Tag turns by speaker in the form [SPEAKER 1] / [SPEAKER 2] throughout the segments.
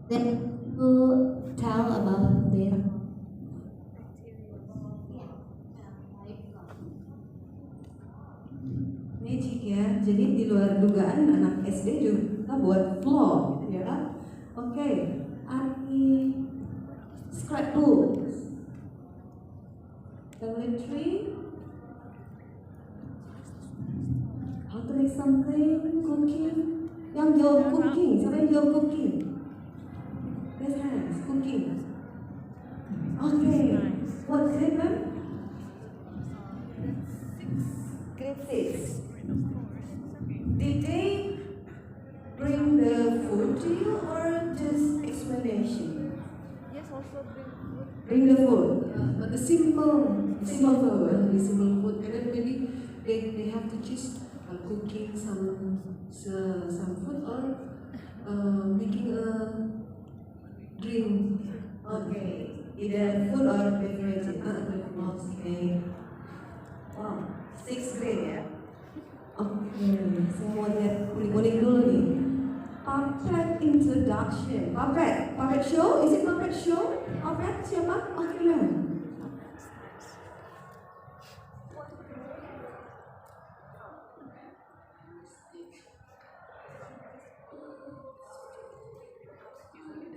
[SPEAKER 1] Then who tell about their
[SPEAKER 2] magic ya. Jadi di luar dugaan anak SD juga buat vlog gitu ya. Oke, scrapbooks, family tree, how to make something, cooking. Yang jawab cooking, siapa yang jawab cooking? Raise hands, cooking. Oke, what grade ma'am? Grade 6. Did they bring the food to you or just explanation?
[SPEAKER 3] Yes, also bring food.
[SPEAKER 2] Bring the food, but the simple food, and then maybe they have to choose cooking some food or making a drink. Okay, either food or beverage. Okay. Wow, 6th grade ya. Oke, saya mau lihat kuning-kuning dulu nih. Puppet introduction. Puppet show? Is it puppet show? Puppet siapa? Oke, ma'am.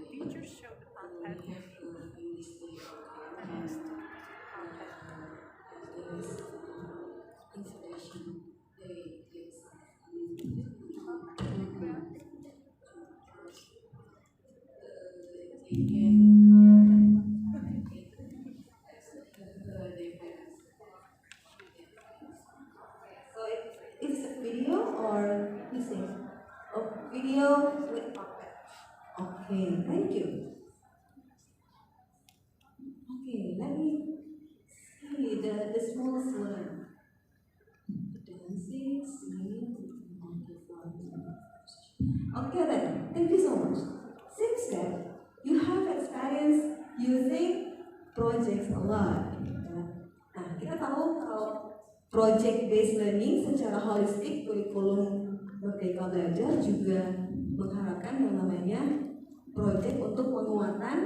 [SPEAKER 3] Teacher showed the puppet.
[SPEAKER 2] So it's a video or music? Oh, video with puppet. Okay, thank you. Okay, let me see the smallest one. Dancing, singing, okay then, thank you so much. Since then, you have experience using projects a lot. Nah, kita tahu kalau project based learning secara holistik kurikulum Merdeka Belajar juga mengharapkan yang namanya project untuk penguatan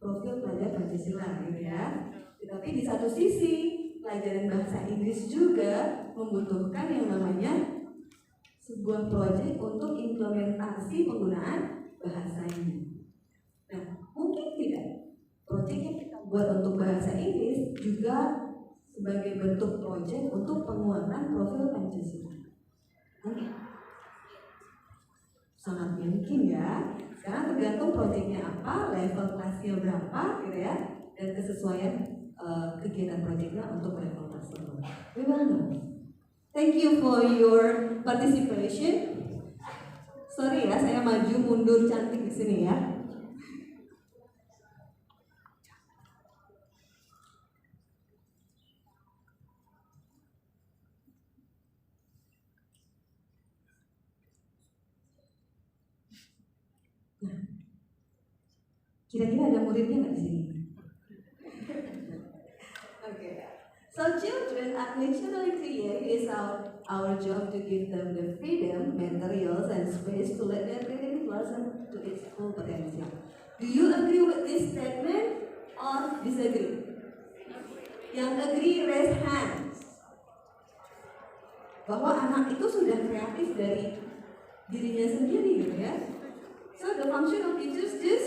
[SPEAKER 2] profil pelajar Pancasila gitu ya. Tetapi di satu sisi pelajaran bahasa Inggris juga membutuhkan yang namanya sebuah proyek untuk implementasi penggunaan bahasanya. Nah, mungkin tidak proyek yang kita buat untuk bahasa Inggris juga sebagai bentuk proyek untuk penguatan profil Pancasila. Oke. Sangat mungkin ya. Sekarang tergantung proyeknya apa, level kelasnya berapa, gitu ya, dan kesesuaian kegiatan proyeknya untuk level tersebut. We will know. Thank you for your participation. Sorry ya, saya maju mundur cantik di sini ya. Nah, kira-kira ada muridnya nggak di sini? Okay. So children are naturally creative. It's our job to give them the freedom, materials, and space to let their creativity blossom to its full potential. Do you agree with this statement or disagree? Yang agree raise hands. Bahwa anak itu sudah kreatif dari dirinya sendiri gitu ya. So the function of teachers is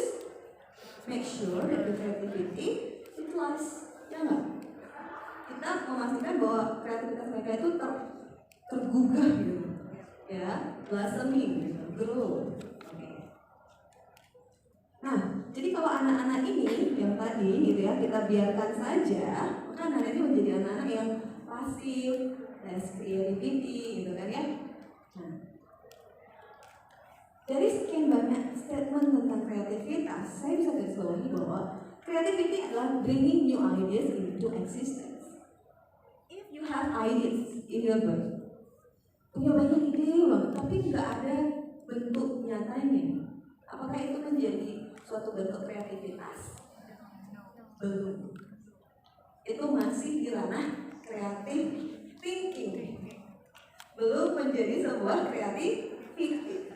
[SPEAKER 2] make sure that the creativity it lasts, ya nggak? Kita memastikan bahwa kreativitas mereka itu tergugah gitu, ya, blossoming, gitu, grow. Okay. Nah, jadi kalau anak-anak ini yang tadi gitu ya kita biarkan saja, maka anak-anak ini menjadi anak-anak yang pasif, less creativity, gitu kan ya. Nah, dari sekian banyak statement tentang kreativitas, saya bisa garisbawahi bahwa creativity adalah bringing new ideas into existence. If you have ideas in your brain, punya banyak ide banget, tapi nggak ada bentuk nyatanya, apakah itu menjadi suatu bentuk kreativitas? Belum. Itu masih di ranah creative thinking, belum menjadi sebuah creativity.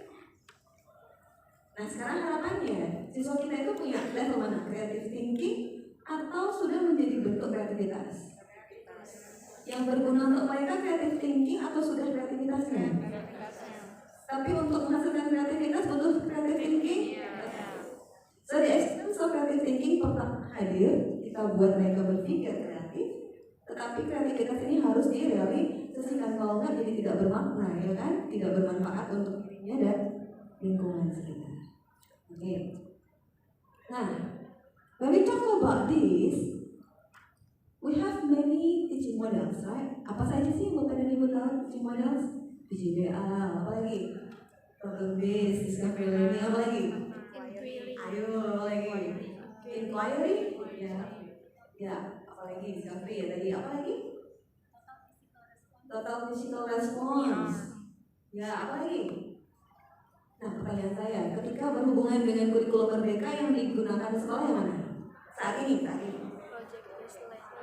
[SPEAKER 2] sekarang harapannya siswa kita itu punya level mana? Creative thinking atau sudah menjadi bentuk kreativitas? Yang berguna untuk mereka creative thinking atau sudah kreativitasnya? Tapi untuk menghasilkan kreativitas butuh creative thinking. So the essence of creative thinking pertama hadir, kita buat mereka berpikir kreatif. Tetapi kreativitas ini harus direalisasikan, kalau enggak jadi tidak bermakna, ya kan? Tidak bermanfaat untuk dirinya dan lingkungan sekitar. Oke. Nah, when we talk about this, we have many teaching models, right? Apa saja sih Bapak dan Ibu tahu teaching models? PJBA, apa lagi? Problem based, discovery learning, apa lagi? Ayo, apa lagi? Inquiry, ya, apa lagi? Discovery ya tadi, apa lagi? Total physical response, ya, apa lagi? Nah, pertanyaan saya, ketika berhubungan dengan kurikulum merdeka yang digunakan di sekolah yang mana? Saat ini.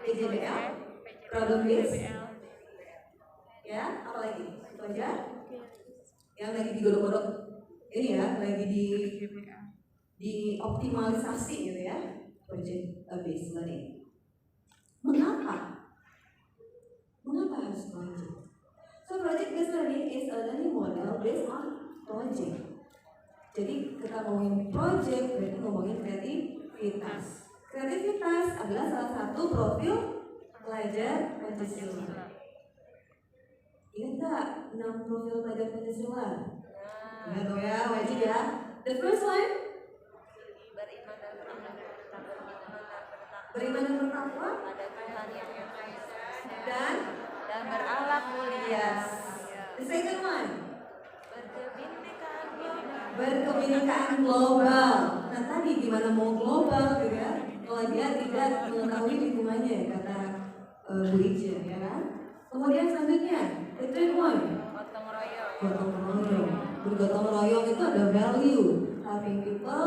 [SPEAKER 2] PJBL, problem based, ya, apa lagi? Itu aja. Yang lagi digodok-godok ini ya, lagi dioptimalisasi gitu ya, project based learning. Mengapa harus project? So project based learning is a learning model based on project. Jadi kita ngomongin project berarti ngomongin kreativitas. Kreativitas adalah salah satu profil pelajar Pancasila. Ingat nggak 6 profil pelajar Pancasila? Ingat dong ya, wajib ya. The first one, beriman dan bertakwa
[SPEAKER 4] pada Tuhan yang Maha Esa
[SPEAKER 2] dan
[SPEAKER 4] berakhlak mulia.
[SPEAKER 2] The second one,
[SPEAKER 4] Berkebinekaan global.
[SPEAKER 2] berkebinekaan global. Nah tadi gimana mau global gitu ya? Kalau dia tidak mengetahui lingkungannya, kata Bu Ica, ya kan? Kemudian selanjutnya, the third one,
[SPEAKER 4] Gotong royong.
[SPEAKER 2] gotong royong. Bergotong royong itu ada value, having people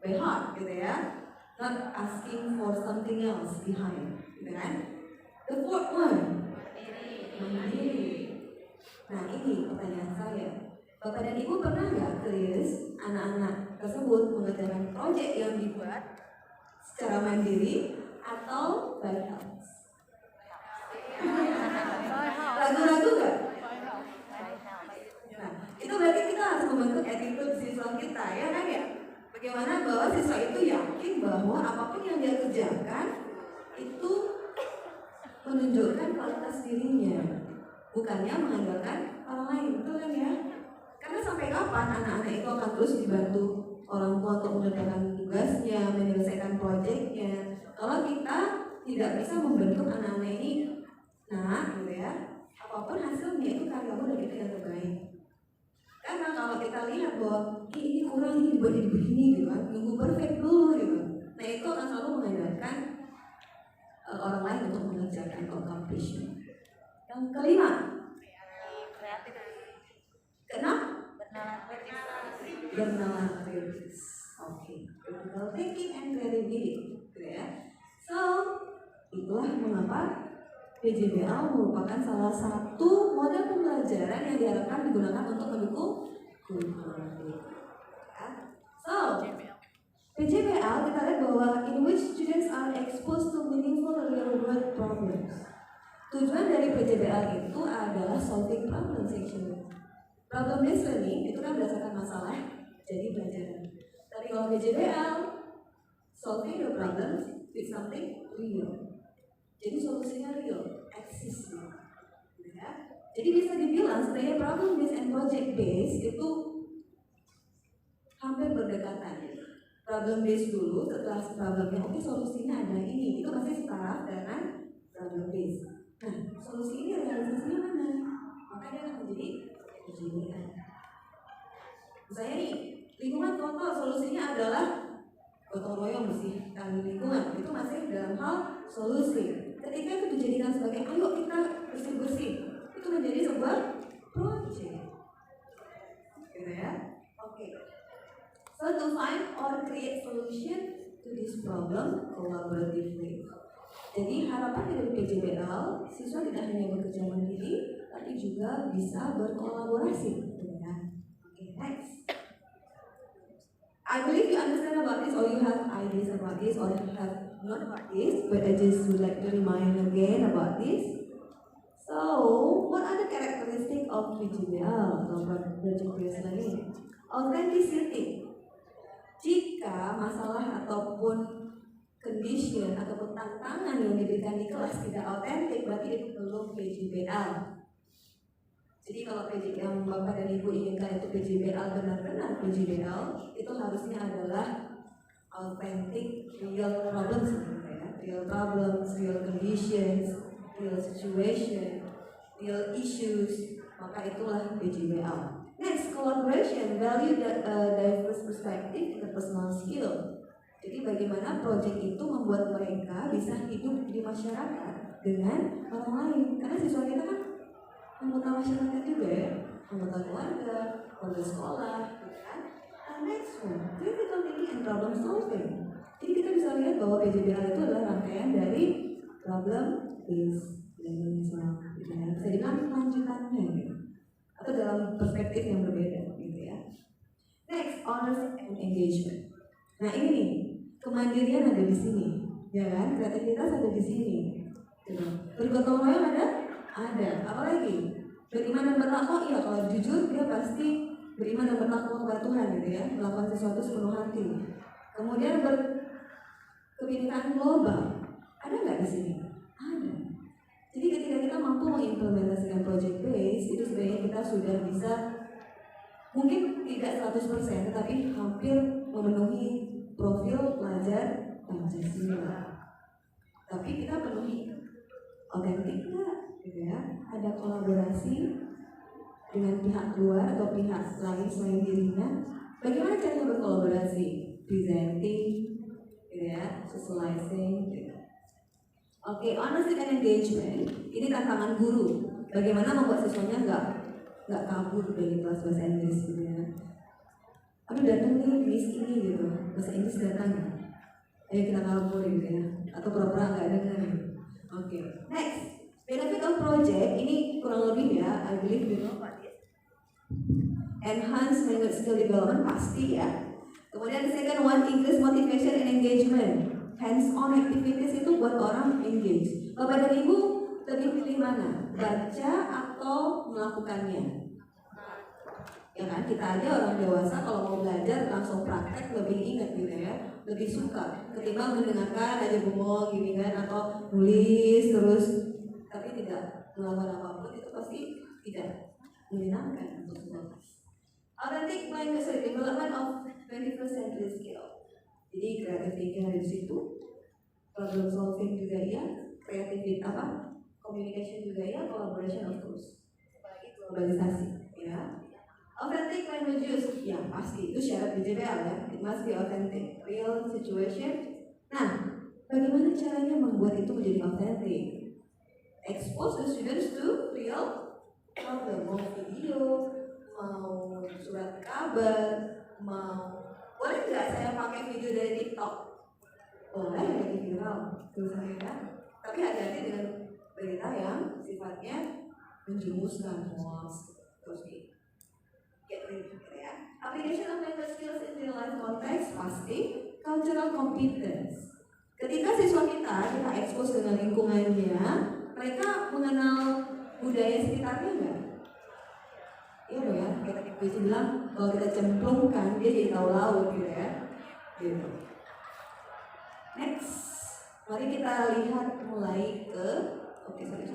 [SPEAKER 2] by heart, gitu ya. Not asking for something else behind, gitu kan? The fourth one, mandiri. Nah ini pertanyaan saya. Bapak dan Ibu pernah nggak curious anak-anak tersebut mengerjakan proyek yang dibuat secara mandiri atau by house? Ragu-ragu nggak? Nah, itu berarti kita harus membentuk attitude siswa kita, ya kan ya? Bagaimana bahwa siswa itu yakin bahwa apapun yang dia kerjakan itu menunjukkan kualitas dirinya, bukannya mengandalkan orang lain, betul kan ya? Karena sampai kapan anak-anak itu akan terus dibantu orang tua untuk mengerjakan tugasnya, menyelesaikan proyeknya, kalau kita tidak bisa membentuk anak-anak ini, nah, gitu ya, apapun hasilnya itu karyamu dan kita yang terbaik. Karena kalau kita lihat bahwa ini kurang, ini dibuat jadi begini gitu kan, nunggu perfect dulu gitu. Nah itu akan selalu mengandalkan orang lain untuk mengerjakan accomplishment. Yang kelima,
[SPEAKER 4] Kreatif.
[SPEAKER 2] keenam,
[SPEAKER 4] Bernalar kritis.
[SPEAKER 2] bernalar kritis. Oke, critical thinking and creativity, gitu ya. So itulah mengapa PJBL merupakan salah satu model pembelajaran yang diharapkan digunakan untuk mendukung kurikulum merdeka. So PJBL kita lihat bahwa in which students are exposed to meaningful real world problems. Tujuan dari PJBL itu adalah solving problems actually. Problem based learning itu kan berdasarkan masalah jadi pelajaran. Tapi kalau PJBL solving the problems with something real. Jadi solusinya real, eksis ya. Jadi bisa dibilang sebenarnya problem based and project based itu hampir berdekatan. Problem based dulu, setelah problemnya oke solusinya ada ini, itu masih setara dengan problem based. Nah, solusi ini realisasinya mana? Maka dia akan menjadi PJBL. Misalnya nih, lingkungan kotor, solusinya adalah gotong royong bersihkan lingkungan, itu masih dalam hal solusi. Ketika itu dijadikan sebagai ayo kita bersih-bersih, itu menjadi sebuah project, gitu ya. Oke. So to find or create solution to this problem collaboratively. Jadi harapan dari PJBL, siswa tidak hanya bekerja mandiri, tapi juga bisa berkolaborasi, gitu ya. Oke, next. I believe you understand about this, or you have ideas about this, or you have not about this, but I just would like to remind again about this. So, what are the characteristics of PGBL atau Project Based Learning? Authenticity. Jika masalah ataupun condition ataupun tantangan yang diberikan di kelas tidak autentik, berarti itu belum PGBL. Jadi kalau PGBL yang Bapak dan Ibu inginkan itu PGBL benar-benar PGBL, itu harusnya adalah authentic real problems, ya. Real problems, real conditions, real situation, real issues, maka itulah PGBL. Next, collaboration, value diverse perspective, interpersonal skill. Jadi bagaimana proyek itu membuat mereka bisa hidup di masyarakat dengan orang lain. Karena siswa kita kan anggota masyarakat juga ya, anggota keluarga, anggota sekolah, gitu kan. And next one, critical thinking and problem solving. Jadi kita bisa lihat bahwa PGBL itu adalah rangkaian dari problem based learning, gitu ya. Bisa dibilang lanjutannya gitu. Atau dalam perspektif yang berbeda gitu ya. Next, honors and engagement. Nah ini nih, kemandirian ada di sini, ya kan? Kreativitas ada di sini. Gitu. Bergotong royong ada? Ada. Apalagi? Beriman dan bertakwa, iya kalau jujur dia pasti beriman dan bertakwa kepada Tuhan gitu ya, melakukan sesuatu sepenuh hati. Kemudian berkebinekaan global, ada nggak di sini? Ada. Jadi ketika kita mampu mengimplementasikan project base, itu sebenarnya kita sudah bisa, mungkin tidak 100%, tetapi hampir memenuhi profil pelajar Pancasila. Tapi kita penuhi otentik nggak? Gitu ya. Ada kolaborasi dengan pihak luar atau pihak lain selain dirinya. Bagaimana caranya berkolaborasi? Presenting, gitu ya, socializing, gitu. Oke, honesty and engagement. Ini tantangan guru. Bagaimana membuat siswanya nggak kabur dari kelas bahasa Inggris, gitu ya. Aduh datang nih miss ini gitu, bahasa Inggris datang ya. Ayo kita kabur gitu ya. Atau pura-pura nggak dengar. Oke, next. Benefit of project ini kurang lebih ya, I believe you know what it is. Enhance language skill development pasti ya. Kemudian second one, increase motivation and engagement. Hands-on activities itu buat orang engage. Bapak dan Ibu lebih pilih mana? Baca atau melakukannya? Ya kan, kita aja orang dewasa kalau mau belajar langsung praktek lebih ingat gitu ya, lebih suka ketimbang mendengarkan aja bengong gini kan, atau nulis terus tapi tidak melakukan apapun, itu pasti tidak menyenangkan untuk semua. Authentic language development of 21st century skill. Jadi creative thinking ada di situ, problem solving juga ya, creativity apa, communication juga ya, collaboration of course, apalagi globalisasi ya. Authentic language use, ya pasti itu syarat BJBL ya, it must be authentic, real situation. Nah, bagaimana caranya membuat itu menjadi authentic? Expose the students to real problem, mau video, mau surat kabar, mau, boleh nggak saya pakai video dari TikTok? Boleh, lagi viral, tulisannya kan? Tapi hati-hati dengan berita yang sifatnya menjumuskan, terus get ready ya. Application of language skills in real life context pasti. Cultural competence. Ketika siswa kita expose dengan lingkungannya, mereka mengenal budaya sekitarnya nggak? Iya loh ya, kayak tadi bilang kalau kita cemplungkan dia jadi tahu laut gitu ya. Gitu. Next, mari kita lihat mulai ke sorry.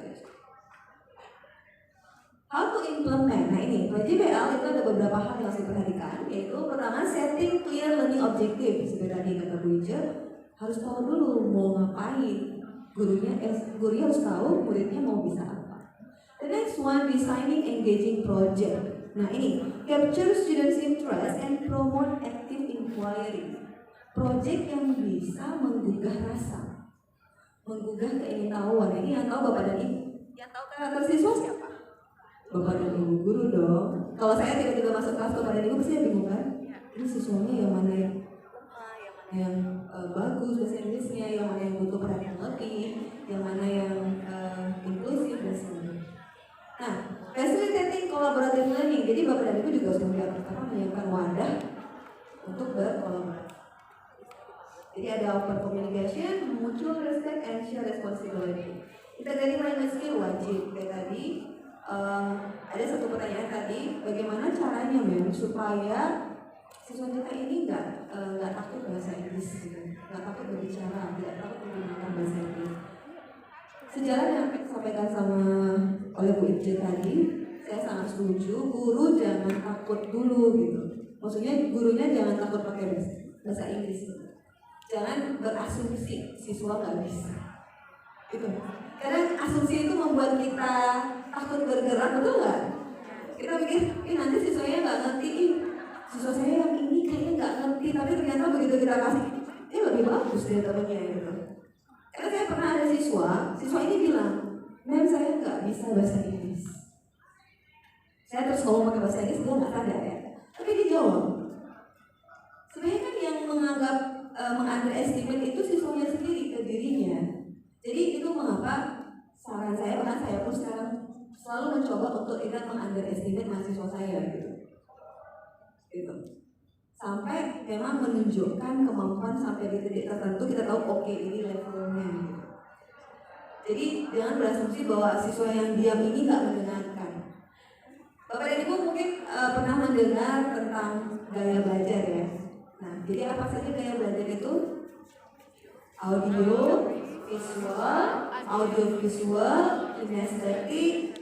[SPEAKER 2] How to implement? Nah ini, PJBL itu ada beberapa hal yang harus diperhatikan, yaitu pertama setting clear learning objective. Seperti tadi kata Bu Ica, harus tahu dulu mau ngapain. Gurunya harus tahu muridnya mau bisa apa. The next one, designing engaging project. Nah ini, capture students' interest and promote active inquiry. Project yang bisa menggugah rasa, menggugah keingintahuan. Ini yang tahu Bapak dan Ibu. Yang tahu karakter siswa siapa? Bapak dan Ibu guru dong. Kalau saya tiba-tiba masuk kelas Bapak dan Ibu pasti bingung kan? Ini siswanya yang mana yang bagus bahasa Inggrisnya, yang mana yang butuh perhatian lebih, yang mana yang inklusif dan sebagainya. Nah, facilitating collaborative learning. Jadi Bapak dan Ibu juga harus menyiapkan wadah untuk berkolaborasi. ada open communication, mutual respect, and share responsibility. Integrating language skill wajib. Kayak tadi, ada satu pertanyaan tadi, bagaimana caranya supaya siswa kita ini nggak takut bahasa Inggris, nggak takut berbicara, tidak takut menggunakan bahasa Inggris. Sejalan yang disampaikan oleh Bu Ibje tadi, saya sangat setuju. Guru jangan takut dulu gitu. Maksudnya gurunya jangan takut pakai bahasa Inggris. Jangan berasumsi siswa nggak bisa. Gitu. Karena asumsi itu membuat kita takut bergerak, betul nggak? Kita pikir, nanti siswanya nggak ngerti, siswa saya yang ini kayaknya nggak ngerti, tapi ternyata begitu kita kasih, lebih bagus dari temennya gitu. Karena saya pernah ada siswa ini bilang, "Mem, saya nggak bisa bahasa Inggris." Saya terus ngomong pakai bahasa Inggris, dia nggak sadar ya. Tapi dia jawab, sebenarnya kan yang menganggap mengunderestimate itu siswanya sendiri ke dirinya. Jadi itu mengapa saran saya, bahkan saya pun sekarang selalu mencoba untuk tidak mengunderestimate mahasiswa saya gitu. Sampai memang menunjukkan kemampuan sampai di titik tertentu kita tahu oke, ini levelnya gitu. Jadi jangan berasumsi bahwa siswa yang diam ini nggak mendengarkan. Bapak dan Ibu mungkin pernah mendengar tentang gaya belajar ya. Nah, jadi apa saja gaya belajar itu? Audio, visual, kinestetik.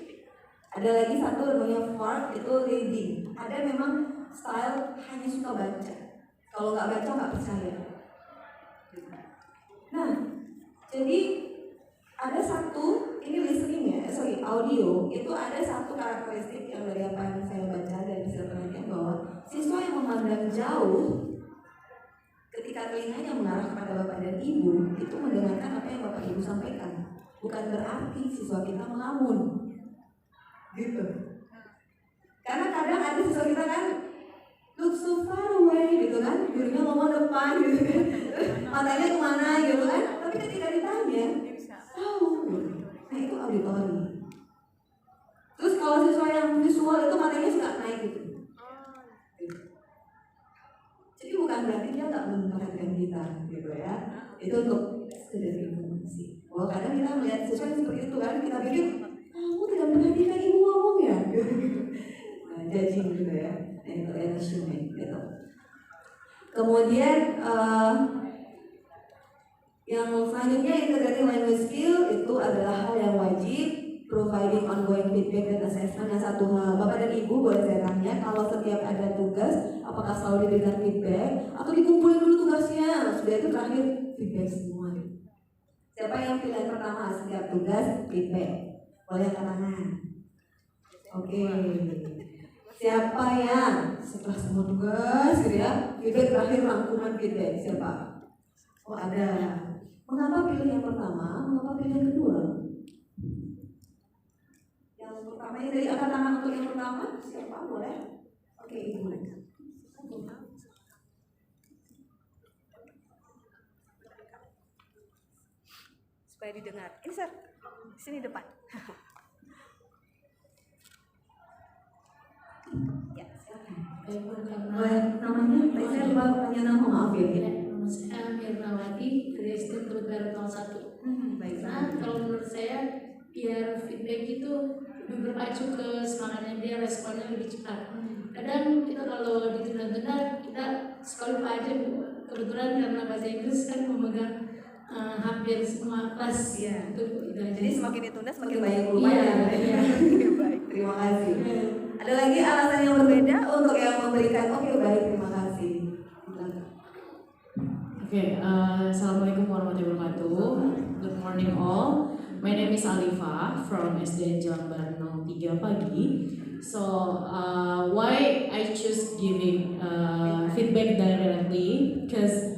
[SPEAKER 2] Ada lagi satu namanya FARC, itu reading. Ada memang style hanya suka baca. Kalau nggak baca nggak percaya. Nah, jadi ada satu, ini listening ya, audio, itu ada satu karakteristik yang dari apa yang saya baca dari hasil penelitian bahwa siswa yang memandang jauh ketika telinganya mengarah kepada Bapak dan Ibu itu mendengarkan apa yang Bapak Ibu sampaikan. Bukan berarti siswa kita melamun gitu. Karena kadang ada siswa kita kan look so far away gitu kan, gurunya ngomong depan gitu kan, matanya kemana gitu kan, tapi ketika ditanya tahu gitu. Nah itu auditori. Terus kalau siswa yang visual itu matanya suka naik gitu. Jadi bukan berarti dia nggak memperhatikan kita gitu ya. Itu untuk sekedar informasi. Bahwa kadang kita melihat siswa yang seperti itu kan, kita pikir kamu tidak perhatikan ibu ngomong ya. Nah, judging gitu ya. Nah, itu assessment gitu. Kemudian yang selanjutnya integrating language skill itu adalah hal yang wajib. Providing ongoing feedback dan assessment. Yang satu hal, Bapak dan Ibu boleh saya tanya, kalau setiap ada tugas, apakah selalu diberikan feedback atau dikumpulin dulu tugasnya? Sudah itu terakhir feedback semua. Siapa yang pilihan pertama setiap tugas feedback? Boleh angkat tangan. Oke. Siapa yang setelah semua tugas, gitu ya, feedback terakhir rangkuman feedback? Siapa? Oh ada. Mengapa pilih yang pertama? Mengapa pilih yang kedua? Pertama ini dari angkat tangan untuk yang pertama, siapa boleh? Oke, Ibu.
[SPEAKER 3] Supaya didengar. Ini sir, sini depan. Ya, silakan.
[SPEAKER 2] Boleh namanya? Tadi saya lupa tanya nama, maaf ya.
[SPEAKER 1] Nama saya Mirnawati dari SD Teluk Barat 01.
[SPEAKER 2] Baiklah.
[SPEAKER 1] Kalau menurut saya biar feedback itu lebih berpacu ke semangatnya dia, responnya lebih cepat. Kadang kita kalau ditunda-tunda kita suka lupa aja. Kebetulan karena bahasa Inggris kan memegang hampir semua kelas.
[SPEAKER 3] Iya.
[SPEAKER 1] Itu aja.
[SPEAKER 3] Jadi semakin ditunda semakin
[SPEAKER 2] banyak
[SPEAKER 3] banyak.
[SPEAKER 2] lupanya.
[SPEAKER 1] Iya.
[SPEAKER 3] Baik.
[SPEAKER 2] Terima kasih. Ada lagi alasan yang berbeda untuk yang memberikan? Oke, baik, terima kasih.
[SPEAKER 5] Oke, assalamualaikum warahmatullahi wabarakatuh. Good morning all. My name is Alifa from SDN Jelambar 03 Pagi. So, why I choose giving feedback directly? Because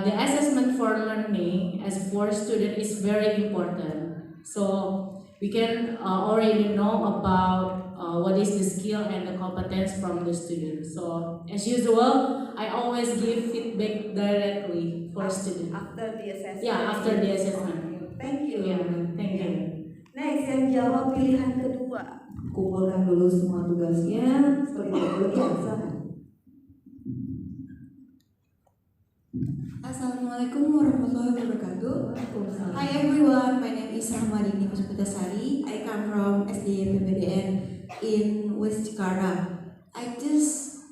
[SPEAKER 5] the assessment for learning as for student is very important. So, we can already know about what is the skill and the competence from the student. So, as usual, I always give feedback directly for student.
[SPEAKER 3] After the assessment.
[SPEAKER 5] Yeah, after the assessment.
[SPEAKER 2] Thank you.
[SPEAKER 5] Yeah, thank you.
[SPEAKER 2] Next, yang jawab pilihan kedua. Kumpulkan dulu semua tugasnya. Seperti itu dulu ya, silakan.
[SPEAKER 6] Assalamualaikum warahmatullahi wabarakatuh. Hi everyone, my name is Rahmadini Puspitasari. I come from SDN PPDN in West Jakarta. I choose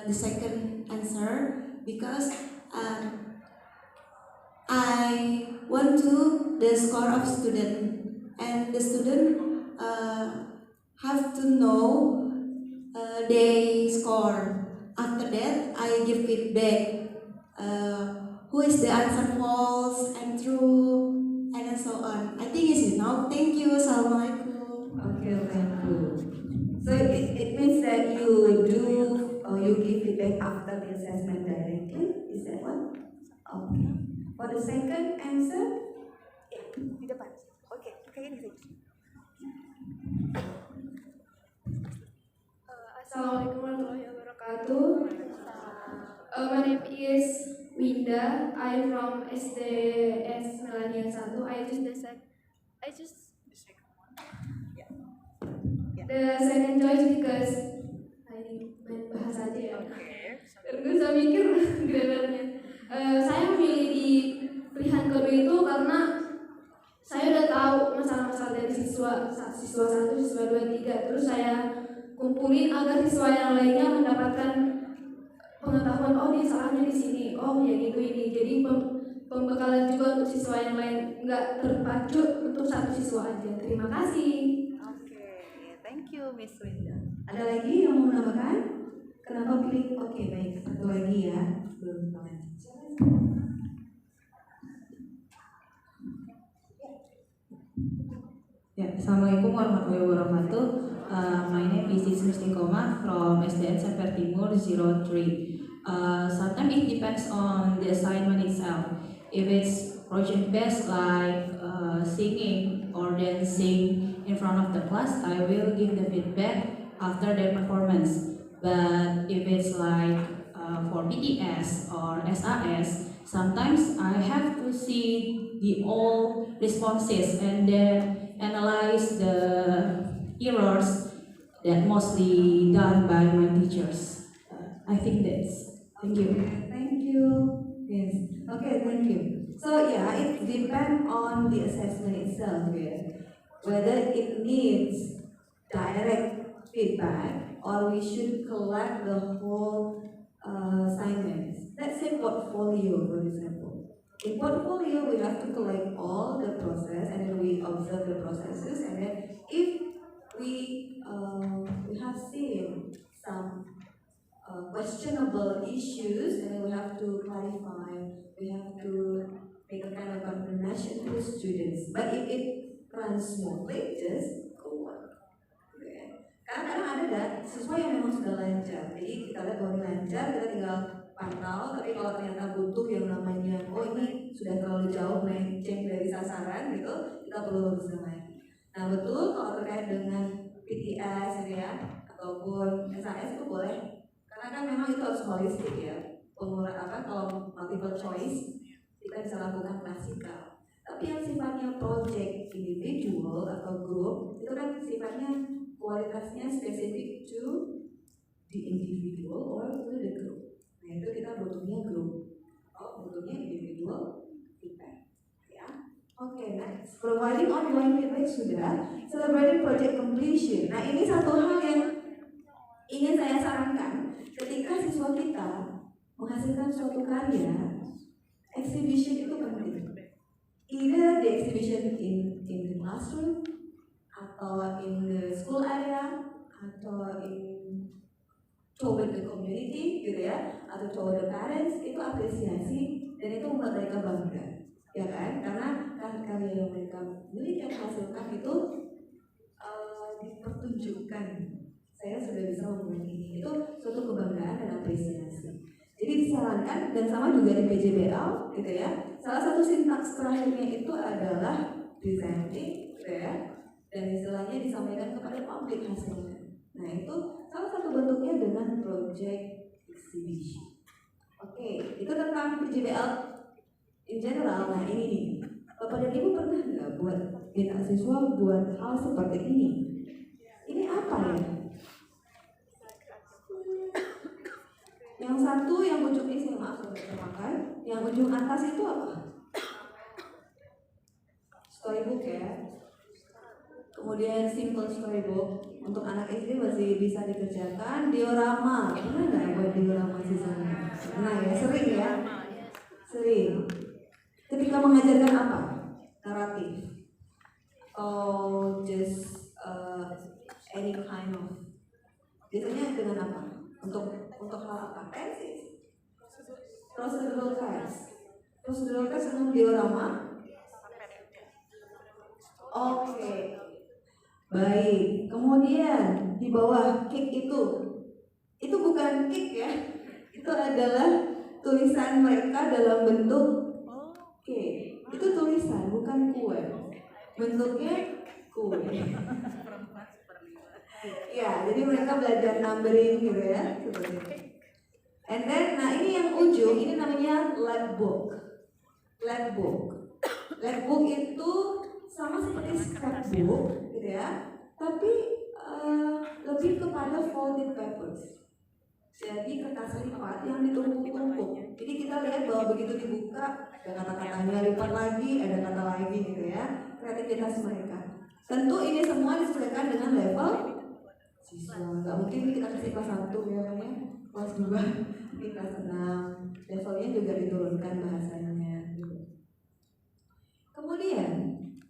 [SPEAKER 6] the second answer because I want to the score of student, and the student have to know they score. After that, I give feedback. Who is the answer false and true, and so on. I think it's enough. Thank you. Assalamualaikum.
[SPEAKER 2] Okay, thank you. So it means that you do or you give feedback after the assessment directly. Is that what? Okay. For the second answer,
[SPEAKER 3] Di depan. Oke, kayak ini sih.
[SPEAKER 7] Assalamualaikum warahmatullahi wabarakatuh. My name is Winda. I'm from SDS Millennium 1. I choose the second choice because main bahasa aja ya. Dan gue bisa mikir grammarnya. Saya memilih di pilihan kedua itu karena saya udah tahu masalah-masalah dari siswa 1, siswa 2, 3. Terus saya kumpulin agar siswa yang lainnya mendapatkan pengetahuan, oh dia salahnya di sini, oh ya gitu ini. Jadi pembekalan juga untuk siswa yang lain, nggak terpacu untuk satu siswa aja. Terima kasih.
[SPEAKER 3] Oke, thank you Miss Winda.
[SPEAKER 2] ada lagi yang mau menambahkan? Kenapa pilih? Oke, baik. Satu lagi ya. Belum kalian.
[SPEAKER 5] Ya, Assalamualaikum warahmatullahi wabarakatuh. My name is Ismi Koma from SDN Semper Timur 03. Sometimes it depends on the assignment itself. If it's project based like singing or dancing in front of the class, I will give the feedback after their performance. But if it's like for PTS or SAS, sometimes I have to see the all responses and then analyze the errors that mostly done by my teachers. I think that's. Thank you.
[SPEAKER 2] Thank you. Yes. Okay, thank you. So yeah, it depends on the assessment itself, yeah. Whether it needs direct feedback or we should collect the whole assignments. Let's say portfolio, for example. In portfolio, we have to collect all the process and then we observe the processes, and then if we have seen some questionable issues, and then we have to clarify, we have to make a kind of confirmation to students. But if it runs smoothly, just go on. Okay. Karena kadang ada siswa yang memang sudah lancar, jadi kita lihat bahwa ini lancar, kita tinggal pantau. Tapi kalau ternyata butuh yang namanya, oh ini sudah terlalu jauh melenceng dari sasaran gitu, kita perlu luruskan lagi. Nah betul kalau terkait dengan PTS ya ataupun SAS itu boleh, karena kan memang itu harus holistik ya. Kalau multiple choice kita bisa lakukan klasikal. Tapi yang sifatnya project individual atau group itu kan sifatnya kualitasnya spesifik to the individual or to the group. Nah itu kita butuhnya group, butuhnya individual feedback, ya. Oke, next. Providing ongoing feedback sudah. Celebrating project completion. Nah ini satu hal yang ingin saya sarankan. Ketika siswa kita menghasilkan suatu karya, exhibition itu penting. Either the exhibition in the classroom, atau in the school area, atau toward the community gitu ya, atau toward the parents, itu apresiasi dan itu membuat mereka bangga, ya kan? Karena karya yang mereka miliki yang hasilkan itu dipertunjukkan. Saya sudah bisa membuat ini, itu suatu kebanggaan dan apresiasi. Jadi disarankan, dan sama juga di PJBL gitu ya. Salah satu sintaks terakhirnya itu adalah presenting gitu ya, dan istilahnya disampaikan kepada publik hasilnya. Nah itu salah satu bentuknya dengan project exhibition. Oke, itu tentang PJBL in general. Nah ini nih, Bapak dan Ibu pernah nggak buat minta siswa buat hal seperti ini? Ini apa ya? Yang Yang satu yang ujung ini maaf saya termakan. Yang ujung atas itu apa? Storybook ya. Kemudian simple storybook untuk anak SD masih bisa dikerjakan. Diorama, pernah nggak buat diorama sisanya? Pernah ya, sering ya, sering. Ketika mengajarkan apa? Naratif. Oh, just any kind of. Biasanya dengan apa? Untuk hal apa? Tesis. Procedural test. Procedural test dengan diorama. Oke. Baik. Kemudian di bawah kick itu bukan kick ya. Itu adalah tulisan mereka dalam bentuk kick. Itu tulisan bukan kue. Bentuknya kue. Ya, jadi mereka belajar numbering gitu ya, seperti itu. And then, nah ini yang ujung, ini namanya lab book. Lab book. Lab book itu sama seperti scrapbook, gitu ya, tapi lebih kepada folded papers. Jadi kertas lipat yang ditumpuk-tumpuk. Jadi kita lihat bahwa begitu dibuka, ada kata-katanya lipat lagi, ada kata lagi gitu ya. Kreativitas mereka. Tentu ini semua disesuaikan dengan level siswa. Gak mungkin kita kasih kelas 1 ya, kelas 2, kelas 6. Levelnya juga diturunkan bahasanya. Gitu. Kemudian,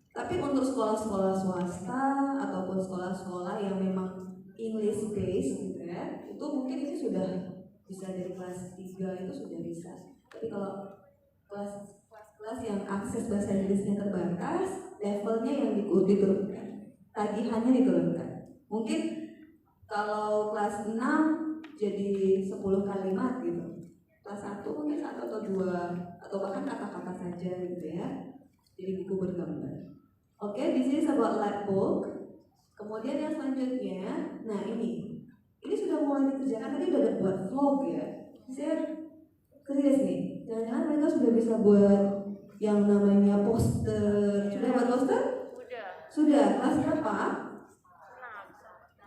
[SPEAKER 2] tapi untuk sekolah-sekolah swasta ataupun sekolah-sekolah yang memang English based gitu ya, itu mungkin ini sudah bisa dari kelas 3 itu sudah bisa. Tapi kalau kelas yang akses bahasa Inggrisnya terbatas, levelnya yang diturunkan, tagihannya diturunkan. Mungkin kalau kelas 6 jadi 10 kalimat gitu. Kelas 1 mungkin 1 atau 2 atau bahkan kata-kata saja gitu ya. Jadi buku bergambar. Oke, this is about lab book. Kemudian yang selanjutnya, nah ini sudah mulai dikerjakan, tadi udah ada buat vlog ya. Saya serius nih, jangan-jangan mereka sudah bisa buat yang namanya poster. Sudah buat poster? Sudah. Kelas berapa?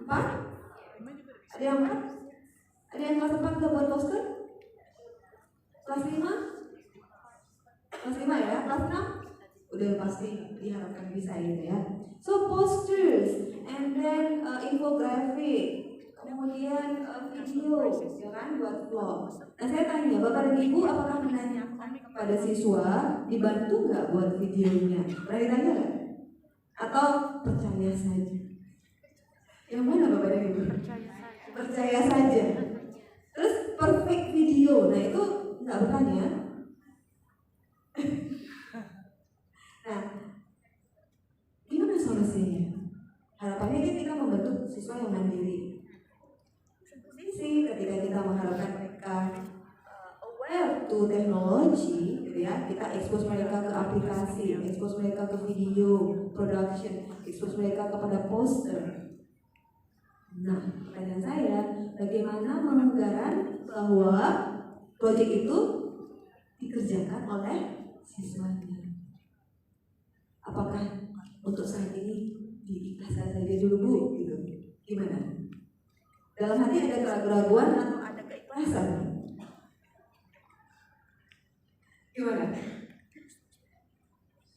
[SPEAKER 2] 4? Ada yang 4? Ada yang kelas 4 udah buat poster? Kelas 5? Kelas 5 ya? Kelas 6? Udah pasti diharapkan bisa gitu ya. So posters and then infographic, kemudian video, ya kan, buat vlog. Nah saya tanya Bapak dan Ibu, apakah menanya kepada siswa dibantu nggak buat videonya? Pernah ditanya nggak? Atau percaya saja? Yang mana Bapak dan Ibu? Percaya saja. Terus perfect video, nah itu nggak bertanya. Nah, gimana solusinya? Harapannya kan kita membentuk siswa yang mandiri. Sih, ketika kita mengharapkan mereka aware to teknologi, gitu ya, kita expose mereka ke aplikasi, expose mereka ke video production, expose mereka kepada poster. Nah, pertanyaan saya, bagaimana menganggaran bahwa proyek itu dikerjakan oleh siswanya? Apakah untuk saat ini diikhlaskan saja dulu Bu? Gitu. Gimana? Dalam hati ada keraguan atau ada keikhlasan? Gimana?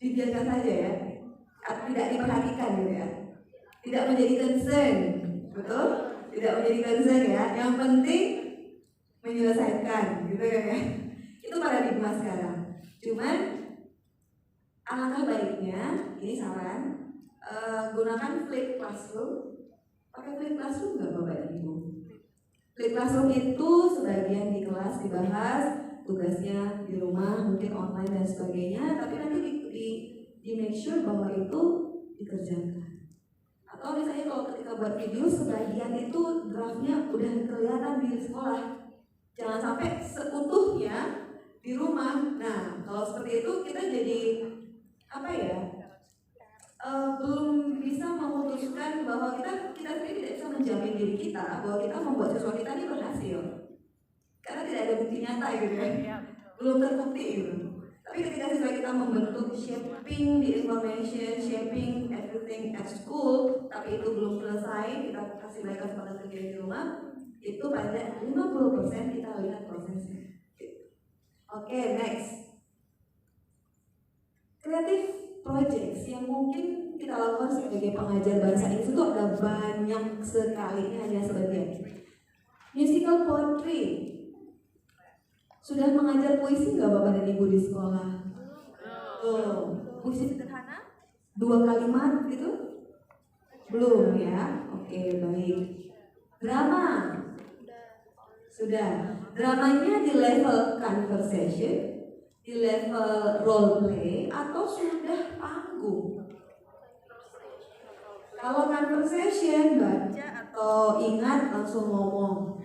[SPEAKER 2] Dibiarkan saja ya? Tidak diperhatikan gitu ya? Tidak menjadi concern, betul? Tidak menjadi concern ya? Yang penting menyelesaikan, gitu ya? Itu paradigma sekarang. Cuman alangkah baiknya, ini saran, gunakan flip classroom. Pakai flip classroom nggak Bapak dan Ibu? Flip classroom itu sebagian di kelas dibahas, tugasnya di rumah mungkin online dan sebagainya, tapi nanti di make sure bahwa itu dikerjakan. Atau misalnya kalau ketika buat video, sebagian itu draftnya udah kelihatan di sekolah. Jangan sampai seutuhnya di rumah. Nah, kalau seperti itu kita jadi apa ya, belum bisa memutuskan bahwa kita sendiri tidak bisa menjamin diri kita bahwa kita membuat siswa kita ini berhasil karena tidak ada bukti nyata gitu ya, belum terbukti gitu. Tapi ketika siswa kita membentuk shaping the information, shaping everything at school, tapi itu belum selesai, kita kasih mereka semangat kerja di rumah, itu pada 50% kita lihat projects yang mungkin kita lakukan sebagai pengajar bahasa Inggris itu ada banyak sekali, ini hanya sebagian. Musical poetry. Sudah mengajar puisi nggak Bapak dan Ibu di sekolah? Puisi
[SPEAKER 3] Sederhana?
[SPEAKER 2] 2 kalimat gitu? Belum ya? Oke, baik. Drama. Sudah. Dramanya di level conversation, di level role play, atau sudah panggung? Kalau conversation baca atau ingat langsung ngomong.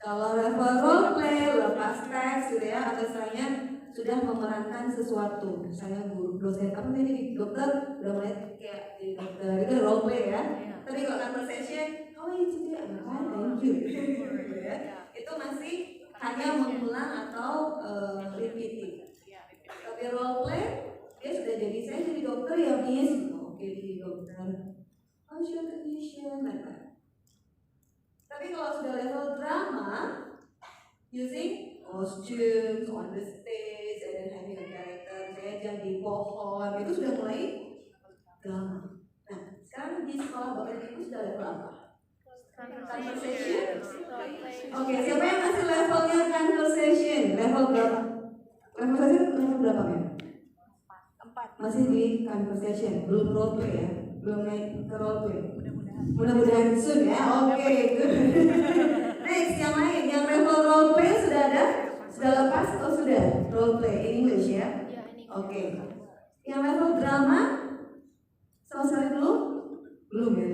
[SPEAKER 2] Kalau level role play lepas teks gitu ya, atau misalnya sudah memerankan sesuatu. Saya guru dosen apa tadi dokter udah mulai kayak di dokter itu role play ya. Tapi kalau conversation, how are you today? I'm fine, thank you. Gitu ya. Itu masih hanya mengulang atau repeating. Tapi role play dia sudah jadi, saya jadi dokter ya miss, oke jadi dokter. How's your condition? Like that. Tapi kalau sudah level drama, using costumes on the stage and then having a character, saya jadi pohon, itu sudah mulai drama. Nah, sekarang di sekolah Bapak Ibu sudah level apa? Conversation. Oke, siapa yang masih levelnya conversation? Level berapa? Conversation level berapa ya? 4. Masih di conversation, belum role play ya? Belum naik ke role play. Mudah-mudahan soon ya. Oke, good. Next, yang lain, yang level role play sudah ada? Sudah lepas atau sudah role play in English ya? Oke. Yang level drama sama sekali belum? Belum ya?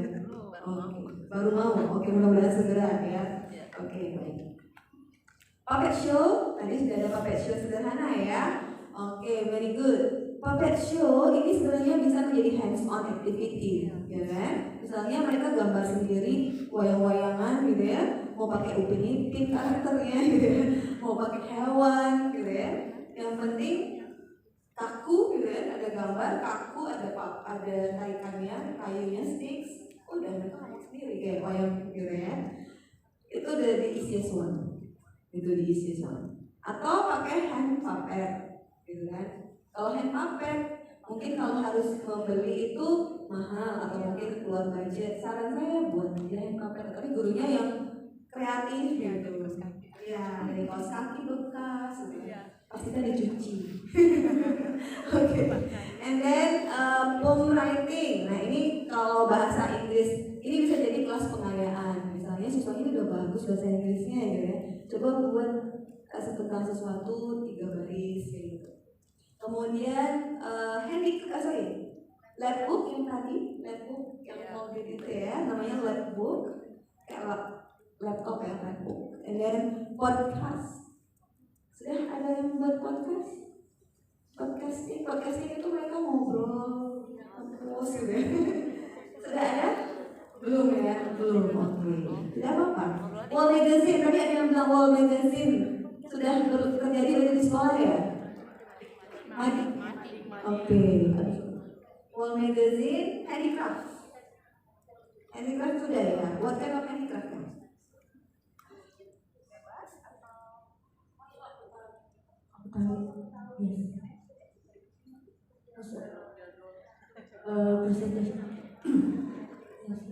[SPEAKER 2] Oke. Baru mau. Oke, mudah-mudahan segera ya. Oke, baik. Puppet show, tadi sudah ada puppet show sederhana ya. Oke, very good. Puppet show ini sebenarnya bisa menjadi hands-on activity, ya kan? Misalnya mereka gambar sendiri, wayang-wayangan gitu ya, mau pakai Upin Ipin karakternya gitu ya, mau pakai hewan gitu ya. Yang penting kaku gitu ya, ada gambar kaku, ada tarikannya, kayunya, sticks, udah mereka ngomong sendiri kayak wayang gitu ya. Itu udah the easiest one, itu the easiest one. Atau pakai hand puppet, gitu kan? Kalau hand puppet, mungkin kalau harus membeli itu mahal atau mungkin keluar budget. Saran saya buat aja hand puppet, tapi gurunya yang kreatif gitu. Ya, dari kaos kaki bekas, pasti kan dicuci. Oke. And then poem writing. Nah ini kalau bahasa Inggris, ini bisa jadi kelas pengayaan. Misalnya siswanya udah bagus bahasa Inggrisnya gitu ya. Coba buat kasih tentang sesuatu 3 baris gitu. Kemudian labbook yang tadi, labbook yang molded itu ya, namanya labbook, kayak laptop ya, labbook. And then podcast. Sudah ada yang buat podcast? Podcasting itu mereka ngobrol, terus gitu ya. Sudah ada? Belum ya? Belum, oke. Tidak apa-apa. Wall magazine, tadi ada yang bilang wall magazine. Sudah terjadi di sekolah ya? Oke. Wall magazine, handicraft. Handicraft sudah ya. What kind of handicraft?
[SPEAKER 1] Presentation.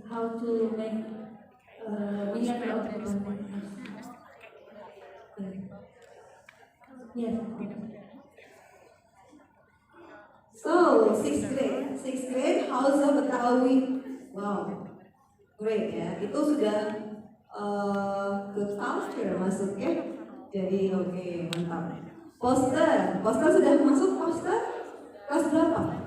[SPEAKER 1] How to make miniature of the content. Yes.
[SPEAKER 2] So, 6th grade, House of Betawi. Wow, great ya. Itu sudah ke culture masuk ya. Jadi oke, mantap. Poster sudah masuk poster? Kelas berapa?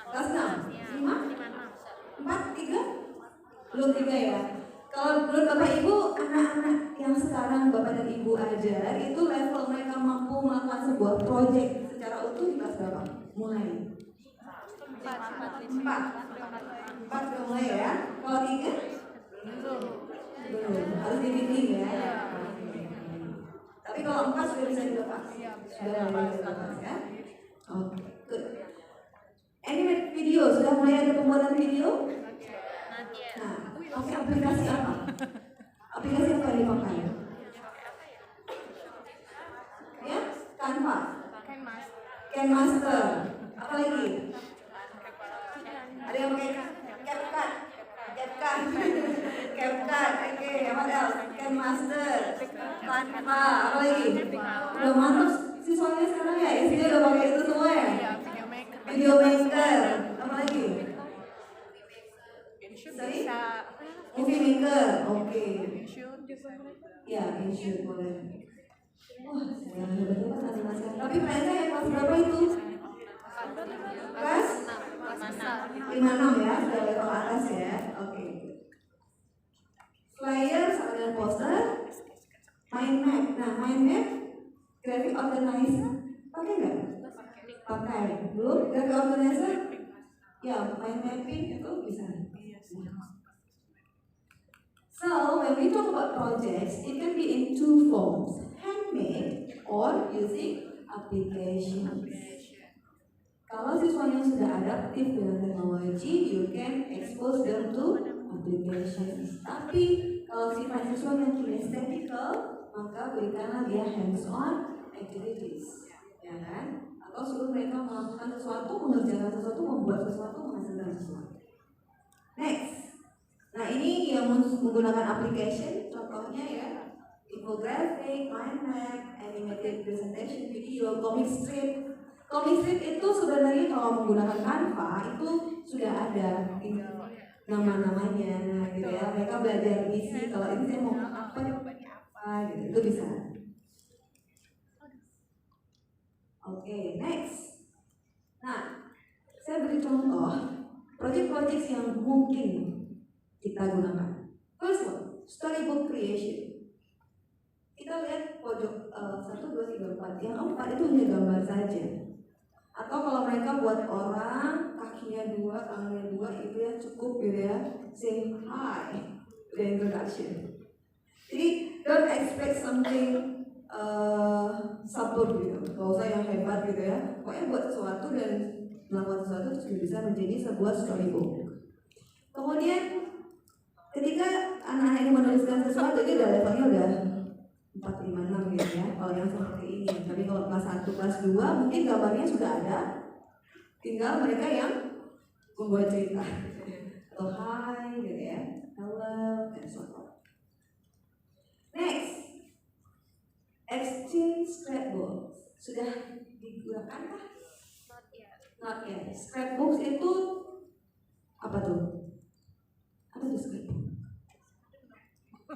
[SPEAKER 2] Kelas 6? 5? 4? 3? Belum 3 ya? Kalau menurut Bapak Ibu, anak-anak yang sekarang Bapak dan Ibu ajar, itu level mereka mampu melakukan sebuah proyek secara utuh di kelas berapa? Mulai? 4 sudah mulai ya? Kalau 3? Belum, harus dibimbing ya? Tapi kalau 4 sudah bisa dilepas? Sudah mulai dilepas ya? Oke, good. Animate video, sudah mulai ada pembuatan video? Nah, oke, aplikasi apa? Aplikasi apa yang dipakai? Ya, Canva. Canmaster. Apa lagi? Ada yang pakai CapCut? CapCut, oke. What else? Master, Canva, apa lagi? Udah mantap siswanya sekarang ya. SD udah pakai itu semua ya. Video Maker, apa lagi? Sorry? Movie Maker, oke. Ya, InShoot boleh. Wah, saya hebat-hebat animasi. Tapi mereka yang kelas berapa itu? Kelas 56 ya, sudah level atas ya. Oke. Flyer sama poster, mind map. Nah, mind map, graphic organizer, pakai nggak? Pakai. Belum? Graphic organizer? Ya, mind mapping itu bisa. So, when we talk about projects, it can be in two forms, handmade or using applications. Kalau siswanya sudah adaptif dengan teknologi, you can expose them to applications. Tapi kalau siswanya kinesthetical, maka berikanlah dia hands-on activities, ya kan? Atau suruh mereka melakukan sesuatu, mengerjakan sesuatu, membuat sesuatu, menghasilkan sesuatu. Next. Nah, ini yang menggunakan application, contohnya ya, infographic, mind map, animated presentation video, comic strip. Comic strip itu sebenarnya kalau menggunakan Canva itu sudah ada nama-namanya, gitu ya. Mereka belajar isi, kalau ini saya mau apa gitu, itu bisa. Oke, next. Nah, saya beri contoh project-project yang mungkin kita gunakan. First one, storybook creation. Kita lihat pojok 1, 2, 3, 4. Yang 4 itu hanya gambar saja. Atau kalau mereka buat orang, kakinya 2, tangannya 2, itu ya cukup gitu ya. Say hi, the introduction. Jadi don't expect something subtle gitu. Gak usah yang hebat gitu ya. Pokoknya buat sesuatu dan melakukan sesuatu sudah bisa menjadi sebuah storybook. Kemudian ketika anak-anak ini menuliskan sesuatu, dia udah levelnya udah 4, 5, 6 gitu ya. Kalau yang seperti ini. Tapi kalau kelas 1, kelas 2 mungkin gambarnya sudah ada. Tinggal mereka yang membuat cerita. Atau hi gitu ya. Hello, and so on. Next. Exchange scrapbooks. Sudah digunakan kah? Not yet. Scrapbooks itu apa tuh? Apa tuh scrapbook?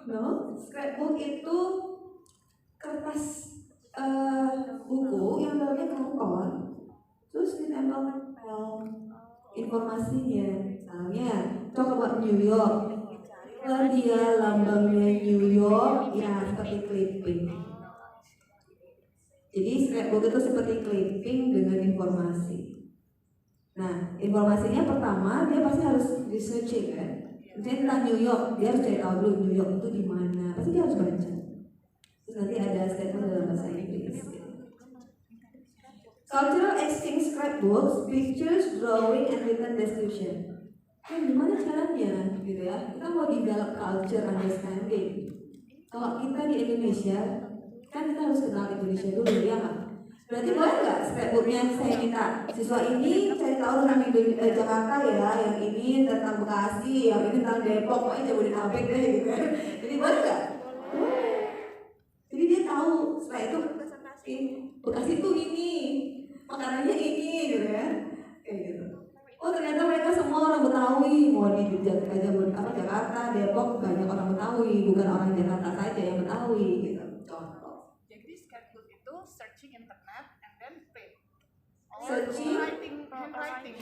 [SPEAKER 2] No, scrapbook itu kertas buku yang dalamnya karton, terus ditempel informasinya. Misalnya, talk about New York. Kalau dia lambangnya New York, ya seperti clipping. Jadi scrapbook itu seperti clipping dengan informasi. Nah, informasinya pertama dia pasti harus researching kan. Misalnya tentang New York, dia harus cari tahu dulu New York itu di mana. Pasti dia harus baca. Terus nanti ada statement dalam bahasa Inggris. Cultural exchange scrapbooks, pictures, drawing, and written description. Gimana caranya, gitu ya? Kita mau develop culture understanding. Kalau kita di Indonesia, kan kita harus kenal Indonesia dulu, ya nggak? Berarti boleh nggak scrapbooknya saya minta siswa ini cari tahu tentang Jakarta ya, yang ini tentang Bekasi, yang ini tentang Depok, pokoknya Jabodetabek deh gitu kan. Jadi boleh nggak? Boleh. Jadi dia tahu setelah itu Bekasi itu ini, makanannya ini gitu ya, kayak gitu. Oh ternyata mereka semua orang Betawi, mau di Jakarta, Depok banyak orang Betawi, bukan orang Jakarta saja yang Betawi gitu. Contoh.
[SPEAKER 4] Jadi scrapbook itu searching internet and then print.
[SPEAKER 2] Searching,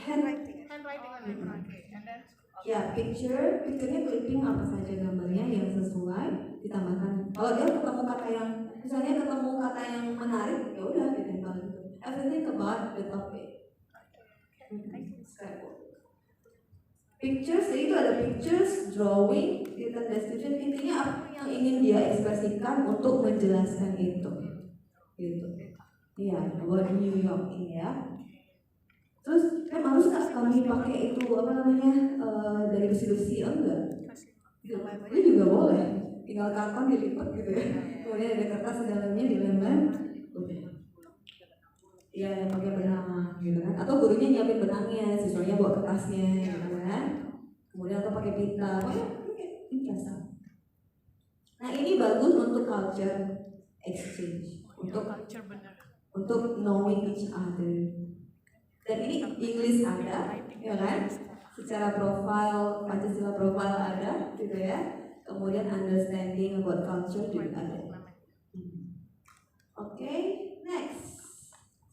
[SPEAKER 4] handwriting on it. Okay. And then
[SPEAKER 2] ya picture-nya clipping apa saja gambarnya yang sesuai ditambahkan. Kalau dia ketemu kata yang, misalnya ketemu kata yang menarik, ya udah ditempel gitu. Everything about the topic. Pictures, jadi itu ada pictures, drawing, written description. Intinya apa yang ingin dia ekspresikan untuk menjelaskan itu, gitu. Iya, buat New York ini ya. Terus harus nggak kami pakai itu apa namanya dari besi-besi? Enggak. Ini juga boleh. Tinggal karton dilipat gitu ya. Kemudian ada kertas di dalamnya dilempar. Udah. Iya, yang pakai benang gitu kan. atau gurunya nyiapin benangnya, siswanya bawa kertasnya, gitu kan. Kemudian atau pakai pita, ini biasa. Nah ini bagus untuk culture exchange, untuk knowing each other. Dan ini English ada, ya kan? Secara profile, Pancasila profile ada, gitu ya. Kemudian understanding about culture juga ada. Oke, next.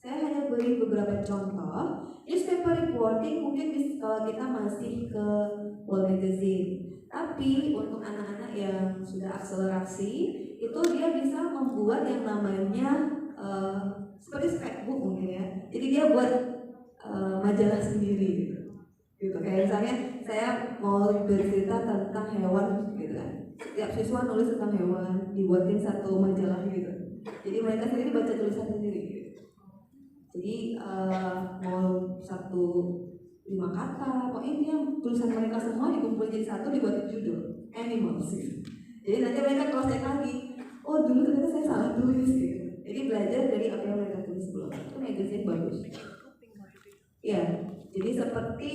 [SPEAKER 2] Saya hanya beri beberapa contoh. Newspaper reporting mungkin kalau kita masih ke World Magazine. Tapi untuk anak-anak yang sudah akselerasi, itu dia bisa membuat yang namanya seperti scrapbook mungkin ya. Jadi dia buat majalah sendiri gitu. Kayak misalnya saya mau bercerita tentang hewan gitu kan. Setiap siswa nulis tentang hewan, dibuatin satu majalah gitu. Jadi mereka sendiri baca tulisan sendiri gitu. Jadi mau 5 kata, pokoknya intinya tulisan mereka semua dikumpulin jadi satu, dibuatin judul animals gitu. Jadi nanti mereka cross check lagi, oh dulu ternyata saya salah tulis gitu. Jadi belajar dari apa yang mereka tulis dulu. Itu magazine bagus. Ya, jadi seperti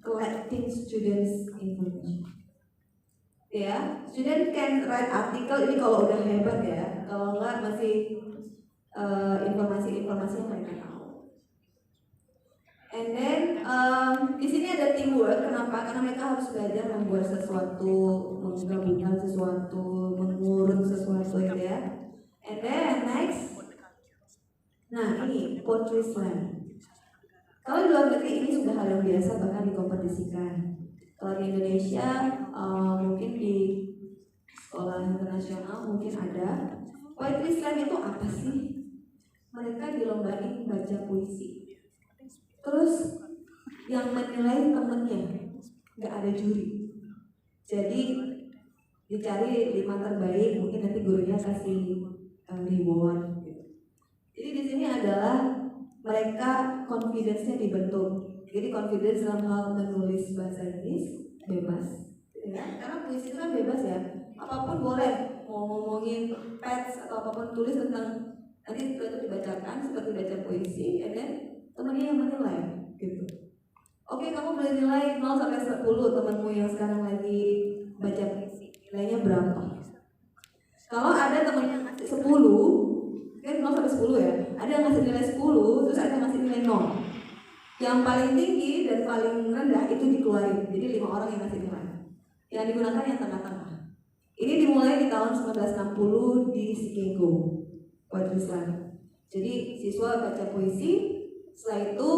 [SPEAKER 2] collecting students information. Ya, student can write article ini kalau udah hebat ya. Kalau enggak masih informasi-informasi yang mereka tahu. And then di sini ada teamwork. Kenapa? Karena mereka harus belajar membuat sesuatu, menggabungkan sesuatu, mengurut sesuatu gitu ya. And then next, nah ini poetry slam. Kalau di luar negeri ini sudah hal yang biasa, bahkan dikompetisikan. Kalau di Indonesia mungkin di sekolah internasional mungkin ada. Poetry slam itu apa sih? Mereka dilombain baca puisi. Terus yang menilai temennya, nggak ada juri. Jadi dicari 5 terbaik, mungkin nanti gurunya kasih reward. Gitu. Jadi di sini adalah mereka confidence-nya dibentuk. Jadi confidence dalam hal menulis bahasa Inggris bebas, ya. Karena puisi itu kan bebas ya. Apapun boleh, mau ngomongin pets atau apapun, tulis tentang, nanti itu dibacakan seperti baca puisi, dan temannya yang menilai, gitu. Oke, kamu boleh nilai 0 sampai 10 temanmu yang sekarang lagi baca puisi, nilainya berapa? Kalau ada temannya ngasih 10, kan 0 sampai 10 ya, ada yang ngasih nilai 10, terus ada yang ngasih nilai 0. Yang paling tinggi dan paling rendah itu dikeluarin, jadi 5 orang yang ngasih nilai. Yang digunakan yang tengah-tengah. Ini dimulai di tahun 1960 di Chicago, Poetry Slam. Jadi siswa baca puisi, setelah itu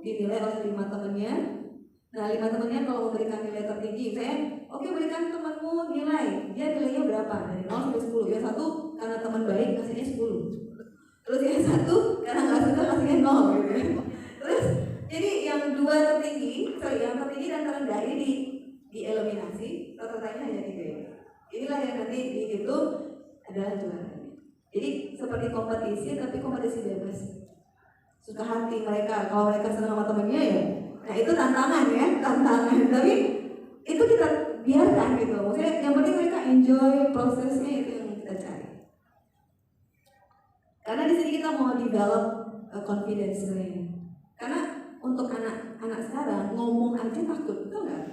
[SPEAKER 2] dinilai oleh 5 temannya. Nah 5 temannya kalau memberikan nilai tertinggi, saya oke, berikan temanmu nilai, dia nilainya berapa? Dari 0 sampai 10. Yang satu karena teman baik ngasihnya 10. Terus yang satu karena nggak suka ngasihnya 0 gitu ya. Terus jadi yang 2 tertinggi, yang tertinggi dan terendah ini dieliminasi, totalnya hanya 3 ya. Inilah yang nanti dihitung adalah juaranya. Jadi seperti kompetisi, tapi kompetisi bebas. Suka hati mereka, kalau mereka senang sama temennya ya. Nah itu tantangan ya, tantangan. Tapi itu kita biarkan gitu. Maksudnya yang penting mereka enjoy prosesnya, itu yang kita cari. Karena di sini kita mau develop confidence sebenarnya. Karena untuk anak-anak sekarang ngomong aja takut, betul nggak?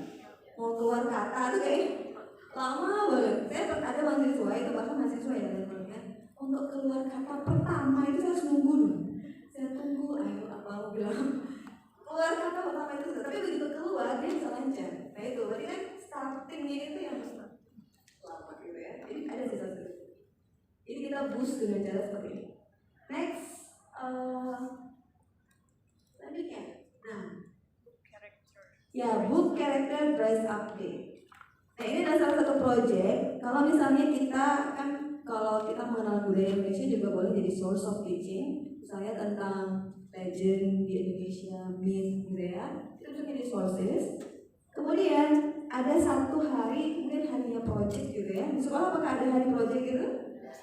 [SPEAKER 2] Mau keluar kata tuh kayak lama banget. Saya ada mahasiswa itu, bahkan mahasiswa ya teman-teman, untuk keluar kata pertama itu saya harus nunggu dulu. Saya tunggu, ayo apa aku bilang keluar kata pertama itu, tapi begitu keluar dia bisa lancar. Nah itu berarti kan starting ini tuh yang lama gitu ya. Jadi ada sesuatu. Jadi kita boost dengan cara seperti ini. Next, selanjutnya. Nah, ya book character dress up day. Nah ini adalah salah satu project. Kalau misalnya kita kan, kalau kita mengenal budaya Indonesia juga boleh jadi source of teaching. Misalnya tentang legend di Indonesia, myth gitu ya. Itu bisa jadi sources. Kemudian ada satu hari, mungkin harinya project gitu ya. Di sekolah apakah ada hari project gitu?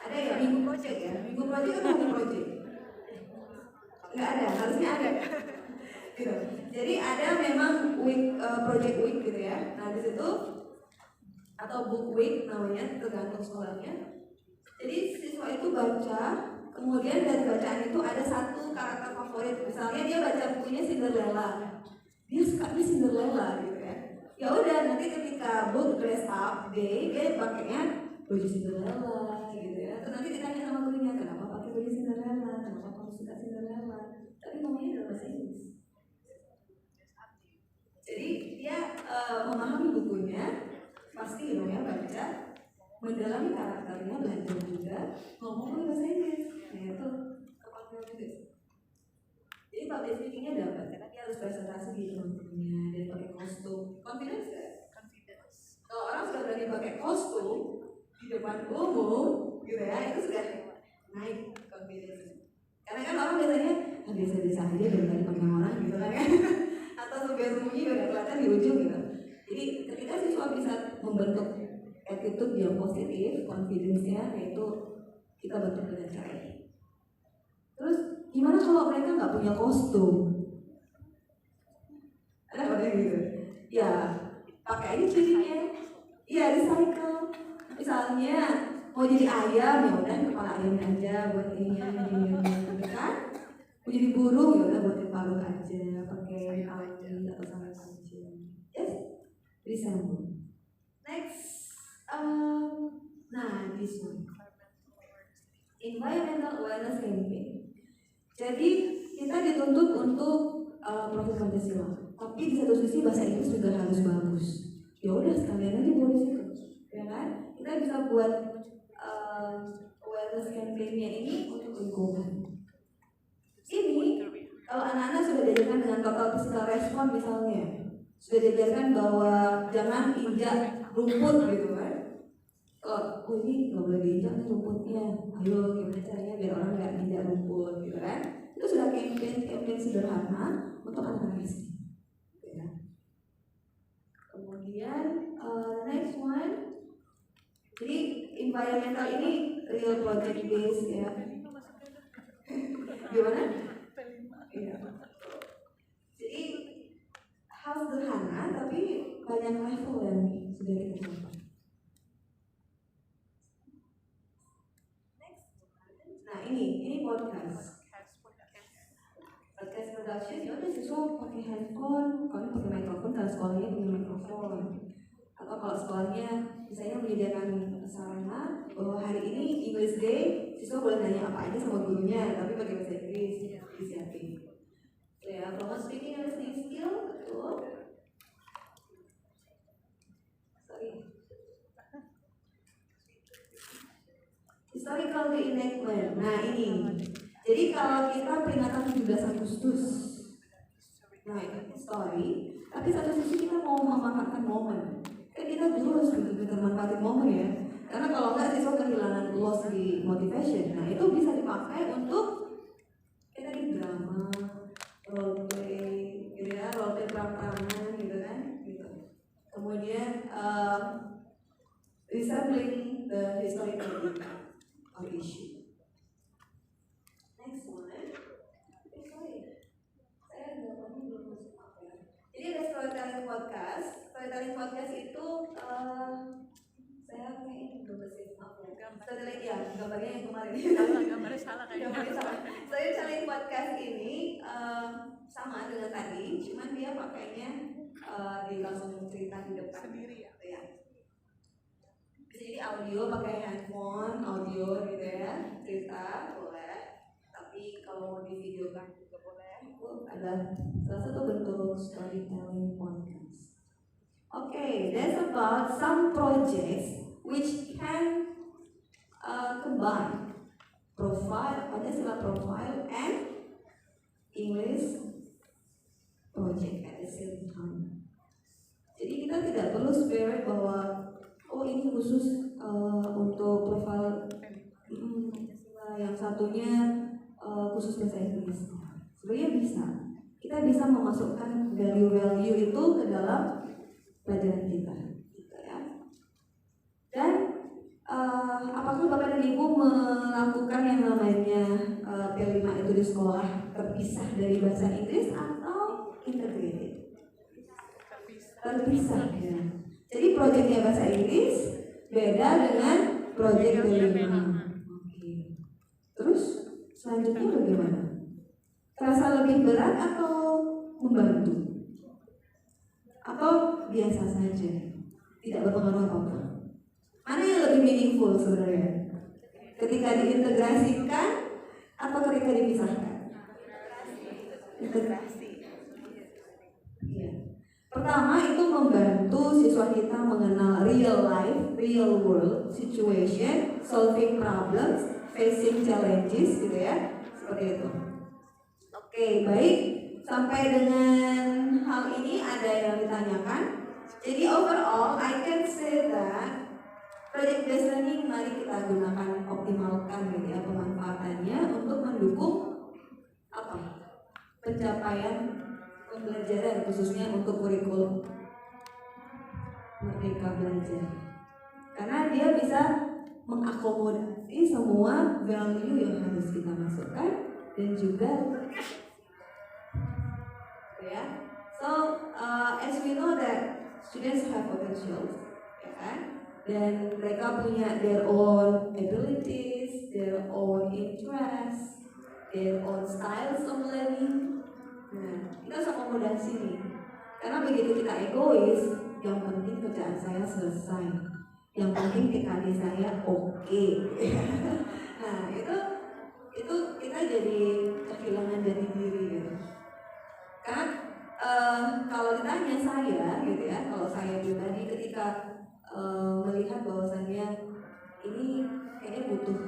[SPEAKER 2] Ada ya, minggu project ya. Minggu project atau hari project? Nggak ada, harusnya ada. Gitu. Jadi ada memang week, project week gitu ya. Nah di situ atau book week namanya, tergantung sekolahnya. Jadi siswa itu baca, Kemudian dari bacaan itu ada satu karakter favorit. Misalnya dia baca bukunya Cinderella, dia sukanya Cinderella gitu ya. Ya udah, nanti ketika book dress up day dia pakainya baju Cinderella gitu ya. Terus nanti ditanya sama gurunya, kenapa pakai baju Cinderella, kenapa kamu suka Cinderella, tapi ngomongnya dalam bahasa Inggris. Jadi dia memahami bukunya, pasti ya baca, mendalami karakternya, belajar juga, ngomong bahasa Inggris. Nah itu kemampuan Inggris. Jadi public speakingnya dapat, karena dia harus presentasi di teman-temannya dan pakai kostum. Confidence gak? Kalau orang sudah berani pakai kostum di depan umum, gitu ya, itu sudah naik confidence. Karena kan orang biasanya biasa-biasa aja daripada pegang orang gitu kan ya. Atau sembunyi udah kelihatan di ujung gitu. Jadi ketika siswa bisa membentuk attitude yang positif, confidence-nya, yaitu kita bentuk dengan cara ini. Terus gimana kalau mereka nggak punya kostum? Ada orang gitu? Ya pakai aja cirinya. Iya, recycle. Misalnya mau jadi ayam, ya udah kepala ayam aja buat ini kan? Mau jadi burung, ya udah buatin paruh aja, pakai tali atau sama aja. Yes, recycle. Next, nah this one, environmental awareness campaign. Jadi kita dituntut untuk profil Pancasila, tapi di satu sisi bahasa Inggris juga harus bagus. Ya udah sekalian aja buat situ, ya kan? Kita bisa buat awareness campaign-nya ini untuk lingkungan. Ini kalau anak-anak sudah diajarkan dengan total physical respon misalnya, sudah diajarkan bahwa jangan injak rumput gitu kan? Oh ini nggak boleh diinjak nih rumputnya. Ayo gimana caranya biar orang nggak injak rumput gitu kan? Itu sudah campaign sederhana untuk anak-anak SD. Ya. Kemudian next one, jadi environmental ini real project based ya. Gimana? Iya. Jadi hal sederhana tapi banyak level yang sudah kita capai. Next. Nah ini podcast. Podcast production ya udah siswa pakai handphone, kalau pakai mikrofon kalau sekolahnya punya mikrofon. Atau kalau sekolahnya misalnya menyediakan sarana bahwa hari ini English Day, siswa boleh nanya apa aja sama gurunya, tapi pakai bahasa Inggris disiapin. Ya, promote speaking and listening skill, betul. Sorry. Historical reenactment. Nah ini, jadi kalau kita peringatan 17 Agustus, nah ini story, tapi satu sisi kita mau memanfaatkan momen. Kan kita dulu harus benar-benar manfaatin momen ya. Karena kalau nggak siswa kehilangan loss di motivation. Nah itu bisa dipakai untuk kita di drama, roleplay, gitu ya, roleplay perang-perangan gitu kan, gitu. Kemudian resampling the historical impact of issue. Next one. Saya belum masuk apa ya. Jadi ada storytelling podcast. Storytelling podcast itu saya kayaknya belum bersih maaf ya. Storytelling ya, gambarnya yang kemarin.
[SPEAKER 4] Gambarnya salah kayaknya.
[SPEAKER 2] Storytelling podcast ini sama dengan tadi, cuman dia pakainya di langsung cerita di depan
[SPEAKER 4] Sendiri ya.
[SPEAKER 2] Ya. Bisa jadi audio pakai handphone, audio gitu ya, cerita boleh. Tapi kalau mau di video kan juga boleh. Itu ada salah satu bentuk storytelling podcast. Okay, that's about some projects which can combine profile, Pancasila profile and English project at the same time. Jadi kita tidak perlu spirit bahwa oh ini khusus untuk profile Pancasila, yang satunya khusus bahasa Inggris. Sebenarnya bisa. Kita bisa memasukkan value-value itu ke dalam pelajaran kita, gitu ya. Dan apakah Bapak dan Ibu melakukan yang namanya P5 itu di sekolah terpisah dari bahasa Inggris atau integrated? Terpisah ya. Jadi proyeknya bahasa Inggris beda dengan proyek P5. Oke. Terus selanjutnya bagaimana? Terasa lebih berat atau membantu? Atau biasa saja? Tidak berpengaruh apa-apa? Mana yang lebih meaningful sebenarnya? Ketika diintegrasikan atau ketika dipisahkan? Integrasi. Iya. Pertama itu membantu siswa kita mengenal real life, real world situation, solving problems, facing challenges, gitu ya, seperti itu. Oke, baik. Sampai dengan hal ini ada yang ditanyakan. Jadi overall, I can say that project based learning mari kita gunakan, optimalkan gitu ya pemanfaatannya untuk mendukung apa? Pencapaian pembelajaran khususnya untuk kurikulum Merdeka Belajar. Karena dia bisa mengakomodasi semua value yang harus kita masukkan dan juga ya. So as we know that students have potentials, ya kan? Dan mereka punya their own abilities, their own interests, their own styles of learning. Nah, kita harus akomodasi nih. Karena begitu kita egois, yang penting kerjaan saya selesai, yang penting TKD saya oke. Nah, itu kita jadi kehilangan jati diri gitu. Karena kalau ditanya saya gitu ya, kalau saya pribadi ketika melihat bahwasannya ini kayaknya butuh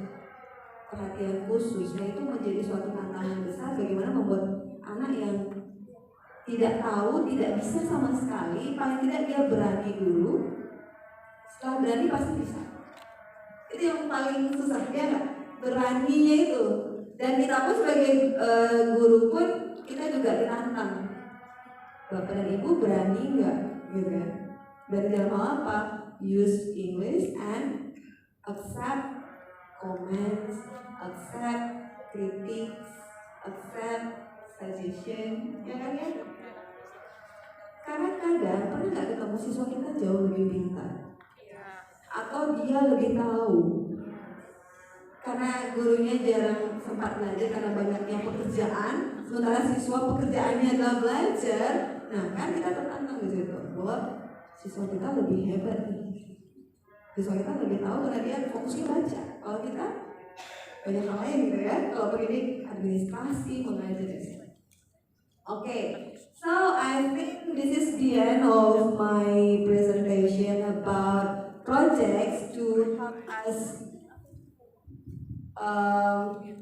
[SPEAKER 2] perhatian khusus, nah itu menjadi suatu tantangan besar bagaimana membuat anak yang tidak tahu, tidak bisa sama sekali, paling tidak dia berani dulu. Setelah berani pasti bisa. Itu yang paling susah, ya nggak? Beraninya itu. Dan kita pun sebagai guru pun kita juga ditantang. Bapak dan Ibu berani nggak? Gitu ya. Berani dalam hal apa? Use English and accept comments, accept critics, accept suggestion, ya kan ya? Karena kadang pernah nggak ketemu siswa kita jauh lebih pintar, atau dia lebih tahu, karena gurunya jarang sempat belajar karena banyaknya pekerjaan, sementara siswa pekerjaannya adalah belajar. Nah kan kita tertantang di situ bahwa siswa kita lebih hebat nih, siswa kita lebih tahu karena dia fokusnya baca. Kalau kita banyak hal lain gitu ya, kalau pendidik administrasi mengajar dan sebagainya. Okay, so I think this is the end of my presentation about projects to help us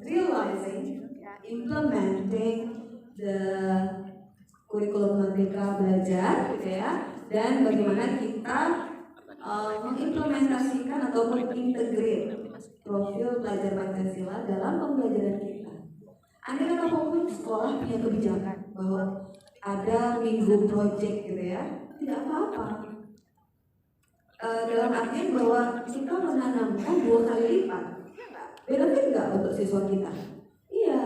[SPEAKER 2] realizing, implementing the kurikulum Merdeka Belajar, gitu ya, dan bagaimana kita mengimplementasikan atau mengintegrate profil belajar Pancasila dalam pembelajaran kita. Andai kata pun sekolah punya kebijakan bahwa ada minggu project gitu ya, tidak apa-apa. Dalam artian bahwa kita menanamkan 2 kali lipat, benefit nggak untuk siswa kita? Iya.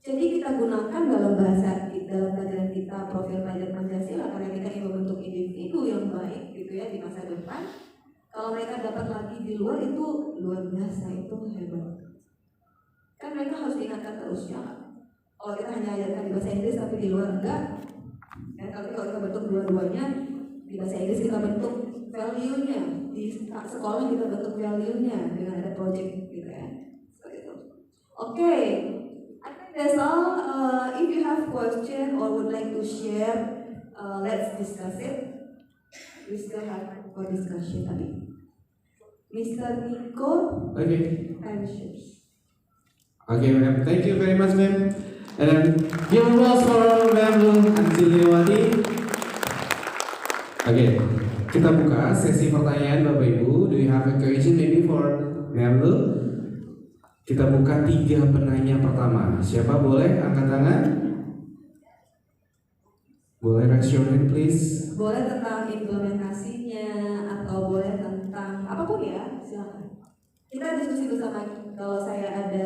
[SPEAKER 2] Jadi kita gunakan dalam bahasa dalam pelajaran kita profil belajar Pancasila karena kita ingin membentuk individu yang baik gitu ya di masa depan. Kalau mereka dapat lagi di luar itu luar biasa, itu hebat. Kan mereka harus diingatkan terus ya. Kalau kita hanya ajarkan di bahasa Inggris tapi di luar enggak, ya, tapi kalau kita bentuk dua-duanya, di bahasa Inggris kita bentuk value-nya, di sekolah kita bentuk value-nya dengan ada project gitu ya. Seperti itu. Oke, I think that's all. If you have question or would like to share, let's discuss it. We still have for discussion tadi. Mr. Nico,
[SPEAKER 8] Okay.
[SPEAKER 2] and Ships.
[SPEAKER 8] Okay, ma'am. Thank you very much, ma'am. And give applause for Ma'am Anjiliwati. Okay, kita buka sesi pertanyaan Bapak Ibu. Do you have a question maybe for Ma'am Lu? Kita buka 3 penanya pertama. Siapa boleh angkat tangan? Boleh raise your hand, please.
[SPEAKER 2] Boleh tentang implementasinya atau boleh tentang apapun ya, silakan. Kita diskusi bersama. Kalau saya ada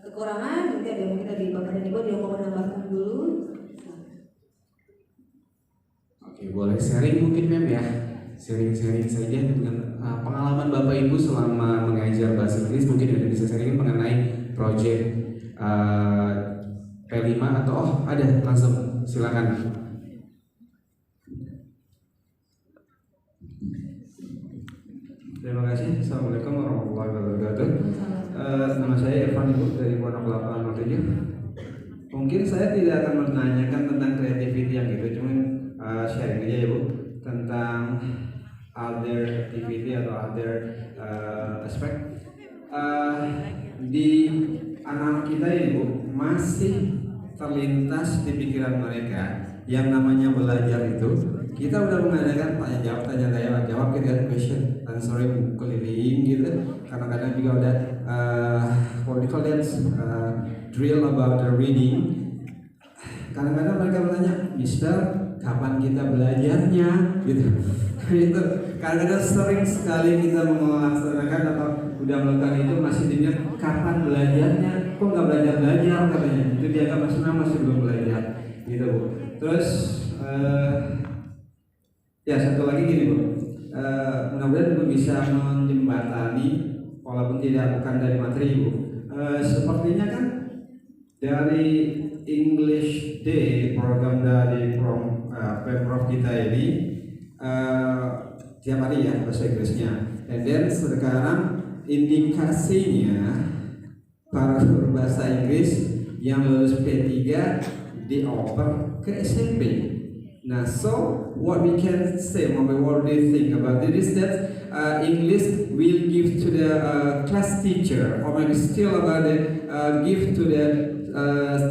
[SPEAKER 2] kekurangan, nanti ada yang mungkin dari Bapak dan Ibu dia mau menambahkan dulu.
[SPEAKER 8] Oke, boleh sharing mungkin ma'am ya. Sharing-sharing saja dengan pengalaman Bapak Ibu selama mengajar bahasa Inggris, mungkin ada bisa sharing mengenai project 5 atau ada langsung silakan. Terima kasih. Assalamualaikum warahmatullahi wabarakatuh. Nama saya Irfan Ibu dari Pondok Kelapa 07. Mungkin saya tidak akan menanyakan tentang creativity yang itu, cuma sharing aja ya Bu tentang other activity atau other aspek. Di anak-anak kita ini Bu masih terlintas di pikiran mereka yang namanya belajar itu. Kita udah mengadakan tanya jawab gitu kan, question answering keliling gitu. Kadang-kadang juga udah what we call that drill about the reading. Kadang-kadang mereka bertanya, Mister, kapan kita belajarnya? Gitu. Itu kadang-kadang sering sekali kita melaksanakan atau udah melakukan itu masih diingat kapan belajarnya? Kok nggak belajar katanya? Itu dia masih belum belajar, gitu Bu. Terus ya satu lagi gini Bu, mudah-mudahan Bu bisa menjembatani walaupun bukan dari materi Bu. Sepertinya kan dari English Day program dari Pemprov kita ini tiap hari ya bahasa Inggrisnya. Dan then sekarang indikasinya para guru bahasa Inggris yang lulus P3 dioper ke SMP. Nah, so what we can say, what do you think about it is that English will give to the class teacher, or maybe still about the give to the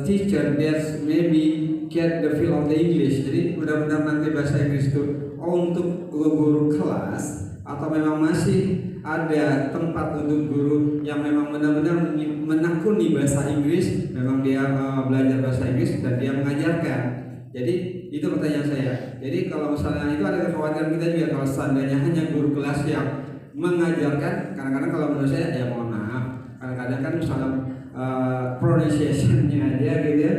[SPEAKER 8] teacher that maybe get the feel of the English. Jadi mudah-mudahan nanti bahasa Inggris itu untuk guru kelas atau memang masih ada tempat untuk guru yang memang benar-benar menekuni bahasa Inggris, memang dia belajar bahasa Inggris dan dia mengajarkan. Jadi itu pertanyaan saya. Jadi kalau misalnya itu ada kekhawatiran kita juga kalau seandainya hanya guru kelas yang mengajarkan, kadang-kadang kalau menurut saya ya mohon maaf, kadang-kadang kan misalnya pronunciation-nya aja gitu ya,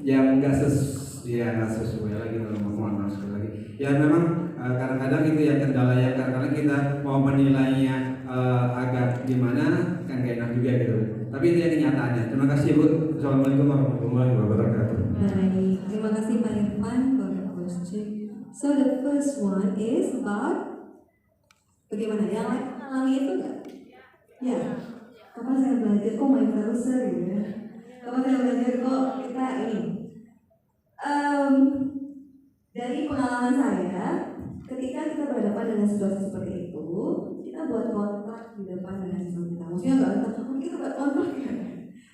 [SPEAKER 8] yang nggak sesuai lagi kalau mohon maaf sekali lagi. Ya memang kadang-kadang itu yang kendala yang kadang-kadang kita mau menilainya agak gimana kan gak enak juga gitu. Tapi itu yang kenyataannya. Terima kasih Bu. Assalamualaikum warahmatullahi wabarakatuh.
[SPEAKER 2] Baik, terima kasih Pak Irfan for the question. So the first one is about bagaimana yang mengalami itu enggak? Ya. Kapan saya belajar kok main carousel gitu ya? Kapan saya belajar kok kita ini? Dari pengalaman saya, ketika kita berhadapan dengan situasi seperti itu, kita buat kontrak di depan dengan siswa kita. Maksudnya kita buat kontrak ya.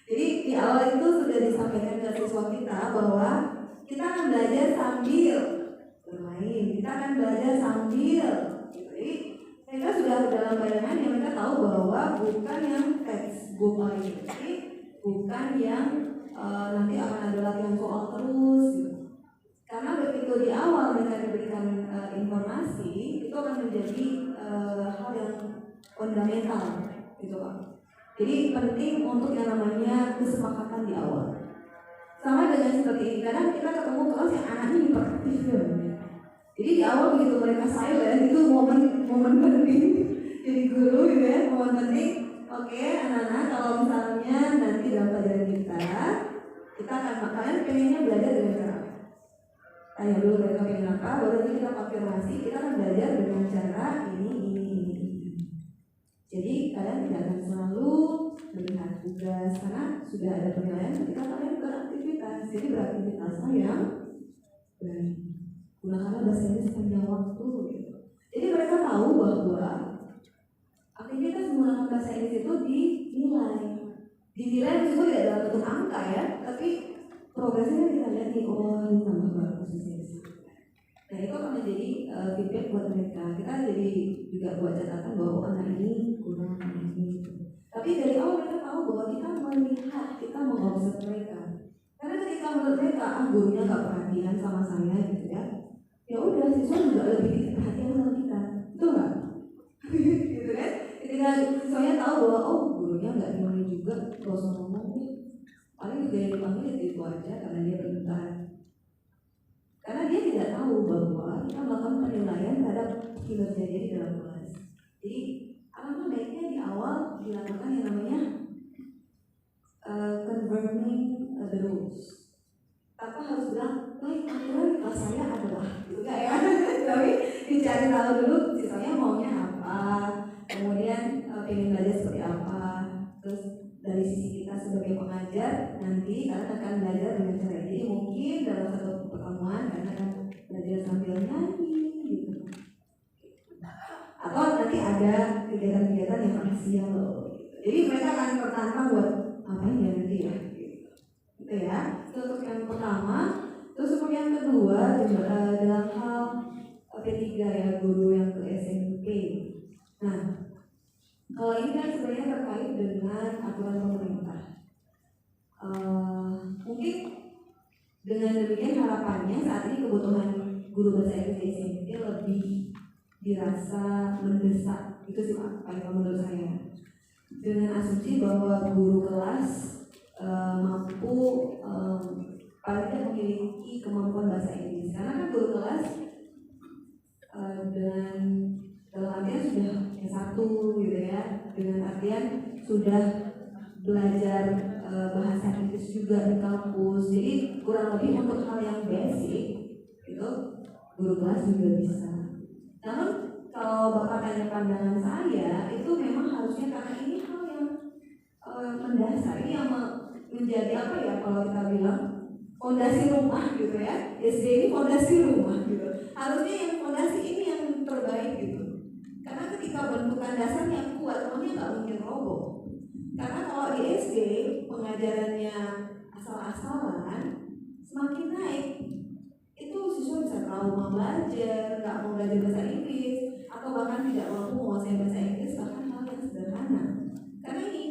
[SPEAKER 2] Jadi di awal itu sudah disampaikan ke siswa kita bahwa kita akan belajar sambil bermain, kita akan belajar sambil gitu. Jadi mereka sudah dalam bayangan yang mereka tahu bahwa bukan yang textbook lagi, jadi bukan yang nanti akan ada latihan soal terus gitu. Karena begitu di awal mereka diberikan informasi, itu akan menjadi hal yang fundamental gitu Pak. Jadi penting untuk yang namanya kesepakatan di awal. Sama dengan seperti ini, kadang kita ketemu kelas yang anaknya hiperaktif ya. Jadi di awal begitu mereka silent, itu momen penting jadi guru gitu ya, momen penting. Oke, anak-anak kalau misalnya nanti dalam pelajaran kita akan kalian pengennya belajar dengan cara apa? Tanya dulu mereka pengen apa, baru nanti kita konfirmasi, kita akan belajar dengan cara ini. Jadi kalian tidak akan selalu melihat tugas karena sudah ada penilaian ketika kalian beraktivitas. Jadi beraktivitaslah yang baik. Gunakanlah bahasa Inggris sepanjang waktu gitu. Jadi mereka tahu bahwa aktivitas menggunakan bahasa Inggris itu dinilai. Dinilai meskipun tidak dalam bentuk angka ya, tapi progresnya kita lihat nih, oh ini tambah bagus di sini. Nah itu akan menjadi feedback buat mereka. Kita jadi juga buat catatan bahwa anak ini kurang ini. Tapi dari awal mereka tahu bahwa kita melihat, kita mengobserv mereka. Karena ketika menurut mereka, gurunya nggak perhatian sama saya gitu ya. Ya udah, siswa juga lebih perhatian sama kita, betul nggak? Gitu kan? Ketika siswanya tahu bahwa oh gurunya nggak dimana juga, gak usah ngomong nih. Paling juga yang dipanggil itu aja karena dia pintar. Karena dia tidak tahu bahwa kita melakukan penilaian terhadap kinerja dia di dalam kelas. Jadi alangkah baiknya di awal dilakukan yang namanya confirming the rules. tanpa harus bilang, aturan di kelas saya adalah gitu nggak ya? Tapi dicari tahu dulu siswanya maunya apa, kemudian pengen belajar seperti apa, terus dari sisi kita sebagai pengajar nanti kalian akan belajar dengan cara ini. Mungkin dalam satu pertemuan kalian akan belajar sambil nyanyi gitu, atau nanti ada kegiatan-kegiatan yang rahasia loh gitu. Jadi mereka akan tertantang buat ngapain ya nanti ya gitu ya. Itu untuk yang pertama. Terus untuk yang kedua juga dalam hal P3 ya, guru yang ke SMP. Nah, kalau ini kan sebenarnya terkait dengan aturan pemerintah. Mungkin dengan demikian harapannya saat ini kebutuhan guru bahasa Inggris di SMP lebih dirasa mendesak. Itu sih Pak, kalau menurut saya. Dengan asumsi bahwa guru kelas mampu paling tidak memiliki kemampuan bahasa Inggris. Karena kan guru kelas dengan dalam artian sudah S1 gitu ya, dengan artian sudah belajar bahasa Inggris juga di kampus. Jadi kurang lebih untuk hal yang basic itu guru kelas juga bisa. Namun kalau Bapak tanya pandangan saya, itu memang harusnya karena ini hal yang mendasar, ini yang menjadi apa ya kalau kita bilang fondasi rumah gitu ya. SD ini fondasi rumah gitu. Harusnya yang fondasi ini yang terbaik gitu. Karena ketika bentukan dasarnya kuat, semuanya nggak mungkin roboh. Karena kalau di SD pengajarannya asal-asalan, semakin naik itu siswa bisa trauma belajar, nggak mau belajar bahasa Inggris, atau bahkan tidak mampu menguasai bahasa Inggris, bahkan hal yang sederhana. Karena ini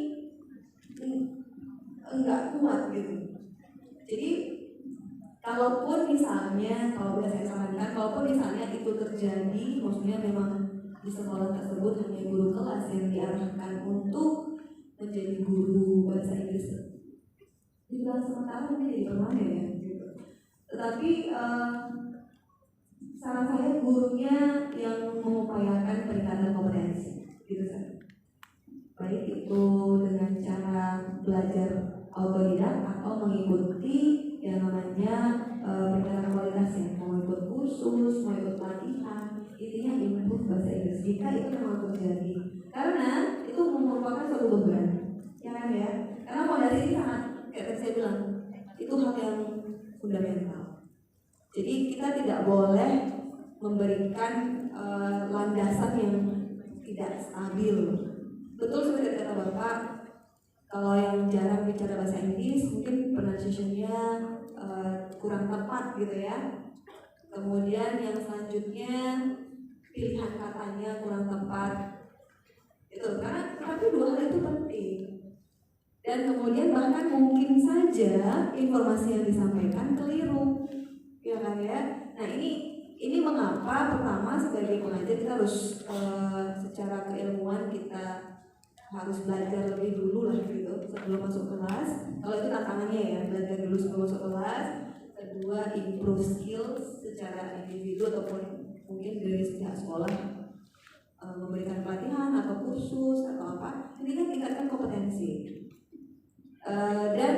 [SPEAKER 2] enggak kuat gitu. Jadi kalaupun misalnya, kalau boleh saya sarankan, kalaupun misalnya itu terjadi, maksudnya memang di sekolah tersebut hanya guru kelas yang diarahkan untuk menjadi guru bahasa Inggris, dibilang sementara ini jadi permanen ya gitu. Tetapi saran saya gurunya yang mengupayakan peningkatan kompetensi gitu kan. Baik itu dengan cara belajar autodidak atau mengikuti yang namanya peningkatan kualitas ya, mau ikut kursus, mau ikut pelatihan, intinya improve bahasa Inggris jika itu memang terjadi. Karena itu merupakan suatu beban, ya kan ya? Karena fondasi ini sangat, kayak tadi saya bilang, itu hal yang fundamental. Jadi kita tidak boleh memberikan landasan yang tidak stabil. Betul seperti kata Bapak, kalau yang jarang bicara bahasa Inggris mungkin pronunciation-nya kurang tepat gitu ya. Kemudian yang selanjutnya pilihan katanya kurang tepat. Itu karena tapi dua hal itu penting. Dan kemudian bahkan mungkin saja informasi yang disampaikan keliru. Ya kan ya? Nah, ini mengapa pertama sebagai pengajar kita harus secara keilmuan kita harus belajar lebih dulu lah gitu sebelum masuk kelas. Kalau itu tantangannya ya, belajar dulu sebelum masuk kelas. Kedua, improve skills secara individu ataupun mungkin dari pihak sekolah memberikan pelatihan atau kursus atau apa. Ini kan tingkatkan kompetensi. Dan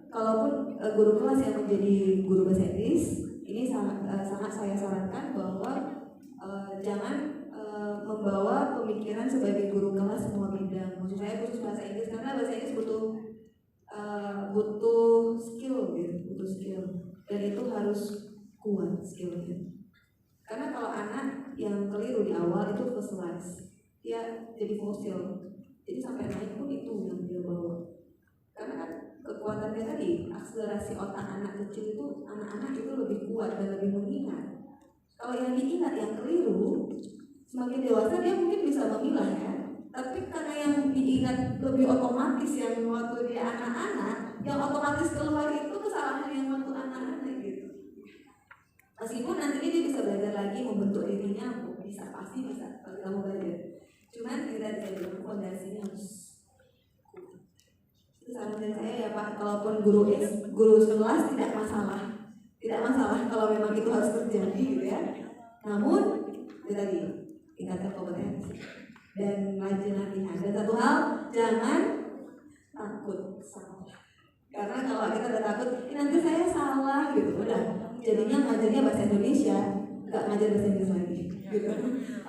[SPEAKER 2] kalaupun guru kelas yang menjadi guru bahasa Inggris, ini sangat saya sarankan bahwa jangan membawa pemikiran sebagai guru kelas semua bidang. Maksud saya khusus bahasa Inggris karena bahasa Inggris butuh skill gitu, butuh skill. Dan itu harus kuat skillnya. Karena kalau anak yang keliru di awal itu fossilize, dia jadi fosil. Jadi sampai naik pun itu yang dia bawa. Karena kan kekuatannya tadi, akselerasi otak anak kecil itu, anak-anak itu lebih kuat dan lebih mengingat. Kalau yang diingat yang keliru, semakin dewasa dia mungkin bisa memilah ya. Tapi karena yang diingat lebih otomatis yang waktu dia anak-anak, yang otomatis keluar itu kesalahan yang waktu anak-anak gitu. Meskipun nanti dia bisa belajar lagi membentuk dirinya, bisa pasti bisa kalau kamu belajar. Cuman tidak bilang fondasinya harus kuat. Itu saran dari saya ya Pak. Kalaupun guru kelas tidak masalah kalau memang itu harus terjadi gitu ya. Namun itu tadi tingkatkan kompetensi dan rajin latihan. Dan satu hal, jangan takut salah. Karena kalau kita udah takut, nanti saya salah gitu, udah jadinya ngajarnya bahasa Indonesia, nggak ngajar bahasa Inggris lagi. Gitu.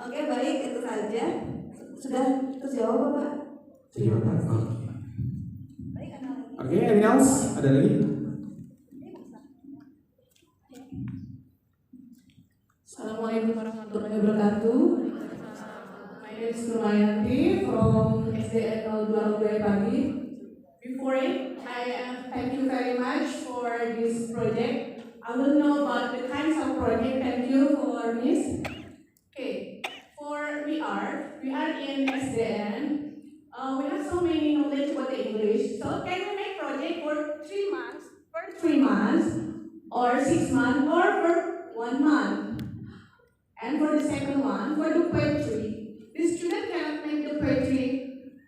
[SPEAKER 2] Oke, baik, itu saja. Sudah terjawab Pak?
[SPEAKER 9] Terima kasih. Oke, anything else? Ada lagi?
[SPEAKER 5] Assalamualaikum warahmatullahi wabarakatuh. My name is Nurmayanti from SDN 02 Pagi. Before it, thank you very much for this project. I will know about the kinds of project. Thank you for this. Okay, we are in SDN. We have so many knowledge about the English. So can we make project for 3 months, or 6 months, or for 1 month? And for the second one, for the poetry, the student cannot make the poetry.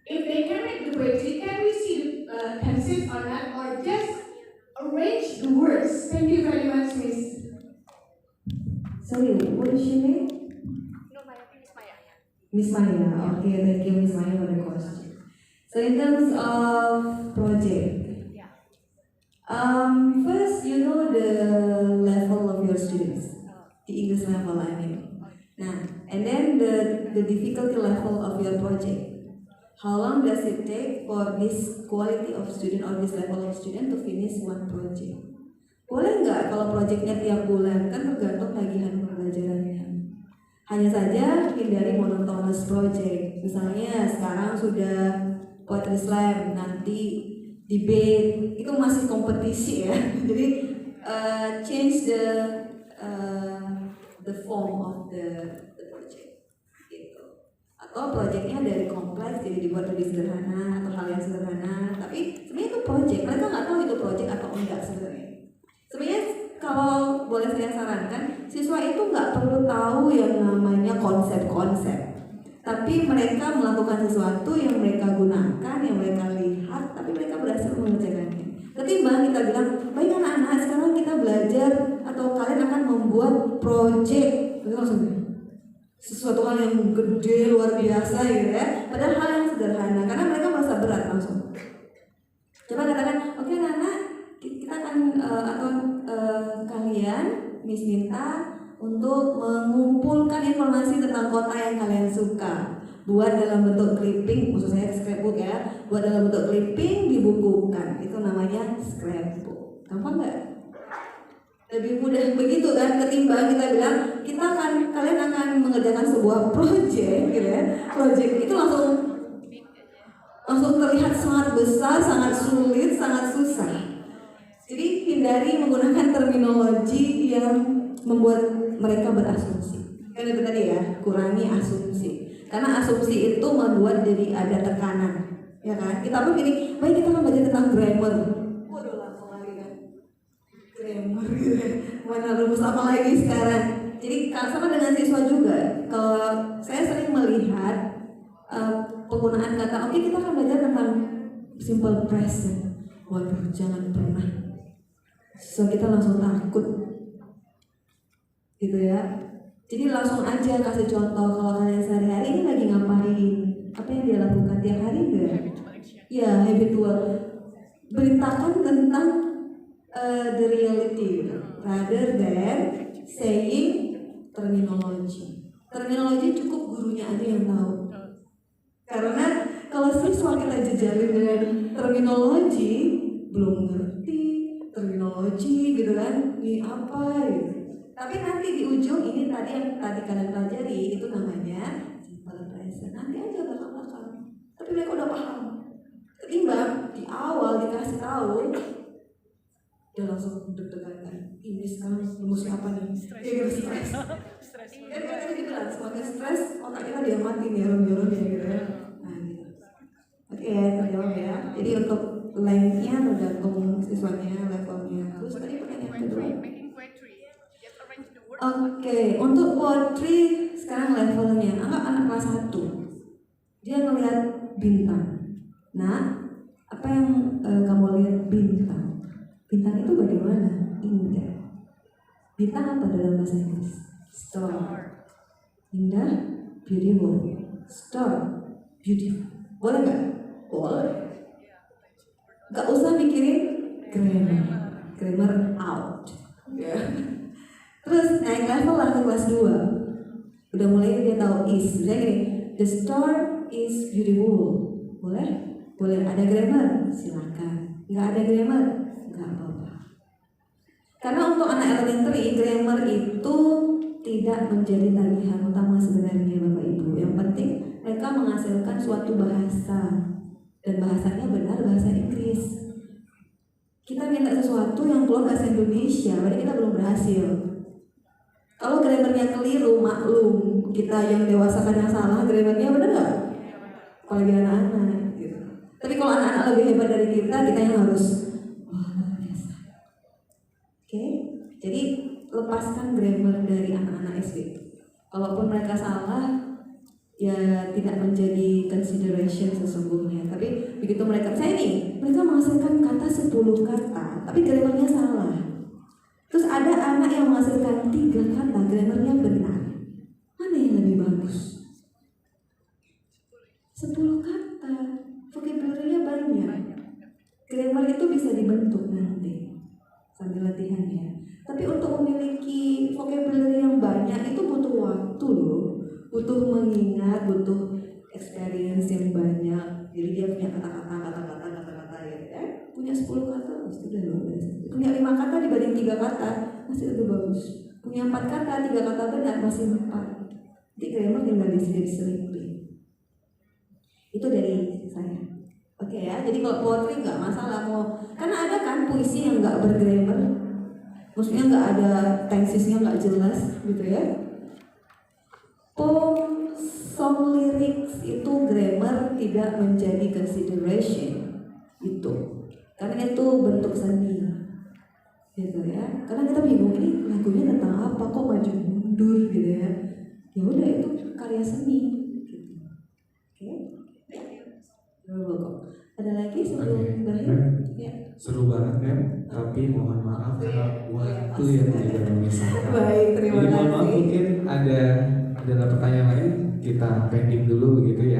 [SPEAKER 5] If they can make the poetry, can we see the tenses or not, or just arrange the words? Thank you very much, Miss.
[SPEAKER 2] Sorry, what is your name? Miss Maya. Okay, thank you, Miss Maya, for the question. So in terms of project, first you know the level of your students, the English level I mean. Nah, and then the difficulty level of your project. How long does it take for this quality of student or this level of student to finish one project? Boleh nggak kalau projectnya tiap bulan? Kan tergantung tagihan pembelajarannya. Hanya saja hindari monotonous project. Misalnya sekarang sudah poetry slam, nanti debate, itu masih kompetisi ya. Jadi change the form of the project gitu. Atau projectnya dari kompleks jadi dibuat lebih sederhana atau hal yang sederhana, tapi sebenarnya itu project, mereka nggak tahu itu project atau enggak sebenarnya. Sebenarnya kalau boleh saya sarankan, siswa itu nggak perlu tahu yang namanya konsep-konsep, tapi mereka melakukan sesuatu yang mereka gunakan, yang mereka lihat, tapi mereka berhasil mengerjakannya. Ketimbang kita bilang, baik anak-anak, sekarang kita belajar atau kalian akan membuat project, itu langsung sesuatu hal yang gede luar biasa gitu ya. Padahal hal yang sederhana, karena mereka merasa berat langsung. Coba katakan, oke anak-anak, kita akan kalian Miss minta untuk mengumpulkan informasi tentang kota yang kalian suka, buat dalam bentuk clipping, khususnya scrapbook ya, buat dalam bentuk clipping, dibukukan, itu namanya scrapbook. Gampang nggak? Lebih mudah begitu kan, ketimbang kita bilang kalian akan mengerjakan sebuah project gitu ya. Project itu langsung terlihat sangat besar, sangat sulit, sangat susah. Jadi hindari menggunakan terminologi yang membuat mereka berasumsi. Kan itu tadi ya, kurangi asumsi. Karena asumsi itu membuat jadi ada tekanan, ya kan? Kita pun gini, baik kita akan belajar tentang grammar. Waduh langsung lagi kan, grammar gitu ya. Mana rumus apa lagi sekarang? Jadi sama dengan siswa juga. Kalau saya sering melihat penggunaan kata, oke kita akan belajar tentang simple present. Waduh jangan pernah. So kita langsung takut gitu ya. Jadi langsung aja kasih contoh, kalau kalian sehari-hari ini lagi ngapain, apa yang dia lakukan tiap hari enggak? Ya habitual. Beritakan tentang the reality rather than saying terminologi. Terminologi cukup gurunya aja yang tahu. Karena kalau siswa kita jejalin dengan terminologi belum ngerti terminologi gitu kan, ini apa gitu. Tapi nanti di ujung ini tadi yang tadi kalian pelajari itu namanya simple present. Nanti aja bakal. Tapi mereka udah paham. Ketimbang di awal dikasih tahu, dia langsung deg-degan kan. Ini sekarang rumusnya apa nih? Dia stres. Kan kita gitu lah, semakin stres otak kita dia mati nih jarum-jarum ya gitu ya. Nah gitu. Oke, terjawab ya. Jadi untuk lengthnya tergantung siswanya, levelnya. Terus tadi pertanyaan kedua. Oke, untuk poetry sekarang levelnya, anggap anak kelas 1. Dia ngelihat bintang. Nah, apa yang kamu lihat bintang? Bintang itu bagaimana? Indah. Bintang apa dalam bahasa Inggris? Star. Indah, beautiful. Star, beautiful. Boleh nggak? Boleh. Gak usah mikirin grammar out. Ya. Terus naik level lah ke kelas 2. Udah mulai dia tahu is. Misalnya gini, the store is beautiful. Boleh? Boleh. Ada grammar? Silakan. Nggak ada grammar? Nggak apa-apa. Karena untuk anak elementary, grammar itu tidak menjadi tagihan utama sebenarnya Bapak Ibu. Yang penting mereka menghasilkan suatu bahasa. Dan bahasanya benar bahasa Inggris. Kita minta sesuatu yang keluar bahasa Indonesia, berarti kita belum berhasil. Kalau grammarnya keliru, maklum. Kita yang dewasa kadang salah, grammarnya benar nggak? Apalagi anak-anak. Gitu. Tapi kalau anak-anak lebih hebat dari kita yang harus wah luar biasa. Oke, jadi lepaskan grammar dari anak-anak SD. Kalaupun mereka salah, ya tidak menjadi consideration sesungguhnya. Tapi begitu mereka, saya nih, mereka menghasilkan kata 10 kata, tapi grammarnya salah. Terus ada anak yang menghasilkan 3 kata, grammarnya benar. Mana yang lebih bagus? 10 kata, vocabulary-nya banyak. Grammar itu bisa dibentuk nanti sambil latihan ya. Tapi untuk memiliki vocabulary yang banyak itu butuh waktu loh. Butuh mengingat, butuh experience yang banyak. Jadi dia punya kata-kata ya. Punya 10 kata sudah luar biasa. Punya 5 kata dibanding 3 kata masih lebih bagus. Punya 4 kata, 3 kata benar masih 4. Jadi grammar tinggal diselip-selipin. Itu dari saya. Oke ya. Jadi kalau poetry nggak masalah mau, karena ada kan puisi yang nggak bergrammar. Maksudnya nggak ada tensisnya nggak jelas gitu ya. Poem, song lyrics itu grammar tidak menjadi consideration itu, karena itu bentuk seni, gitu ya. Karena kita bingung ini lagunya tentang apa, kok maju mundur gitu ya. Ya udah itu karya seni. Gitu. Oke, ya. Ada lagi sebelum berakhir? Ya.
[SPEAKER 9] Seru banget ya, tapi mohon maaf karena waktu yang tidak memisahkan.
[SPEAKER 2] Baik, terima
[SPEAKER 9] Jadi mohon
[SPEAKER 2] kasih.
[SPEAKER 9] maaf mungkin ada pertanyaan lain kita pending dulu gitu ya.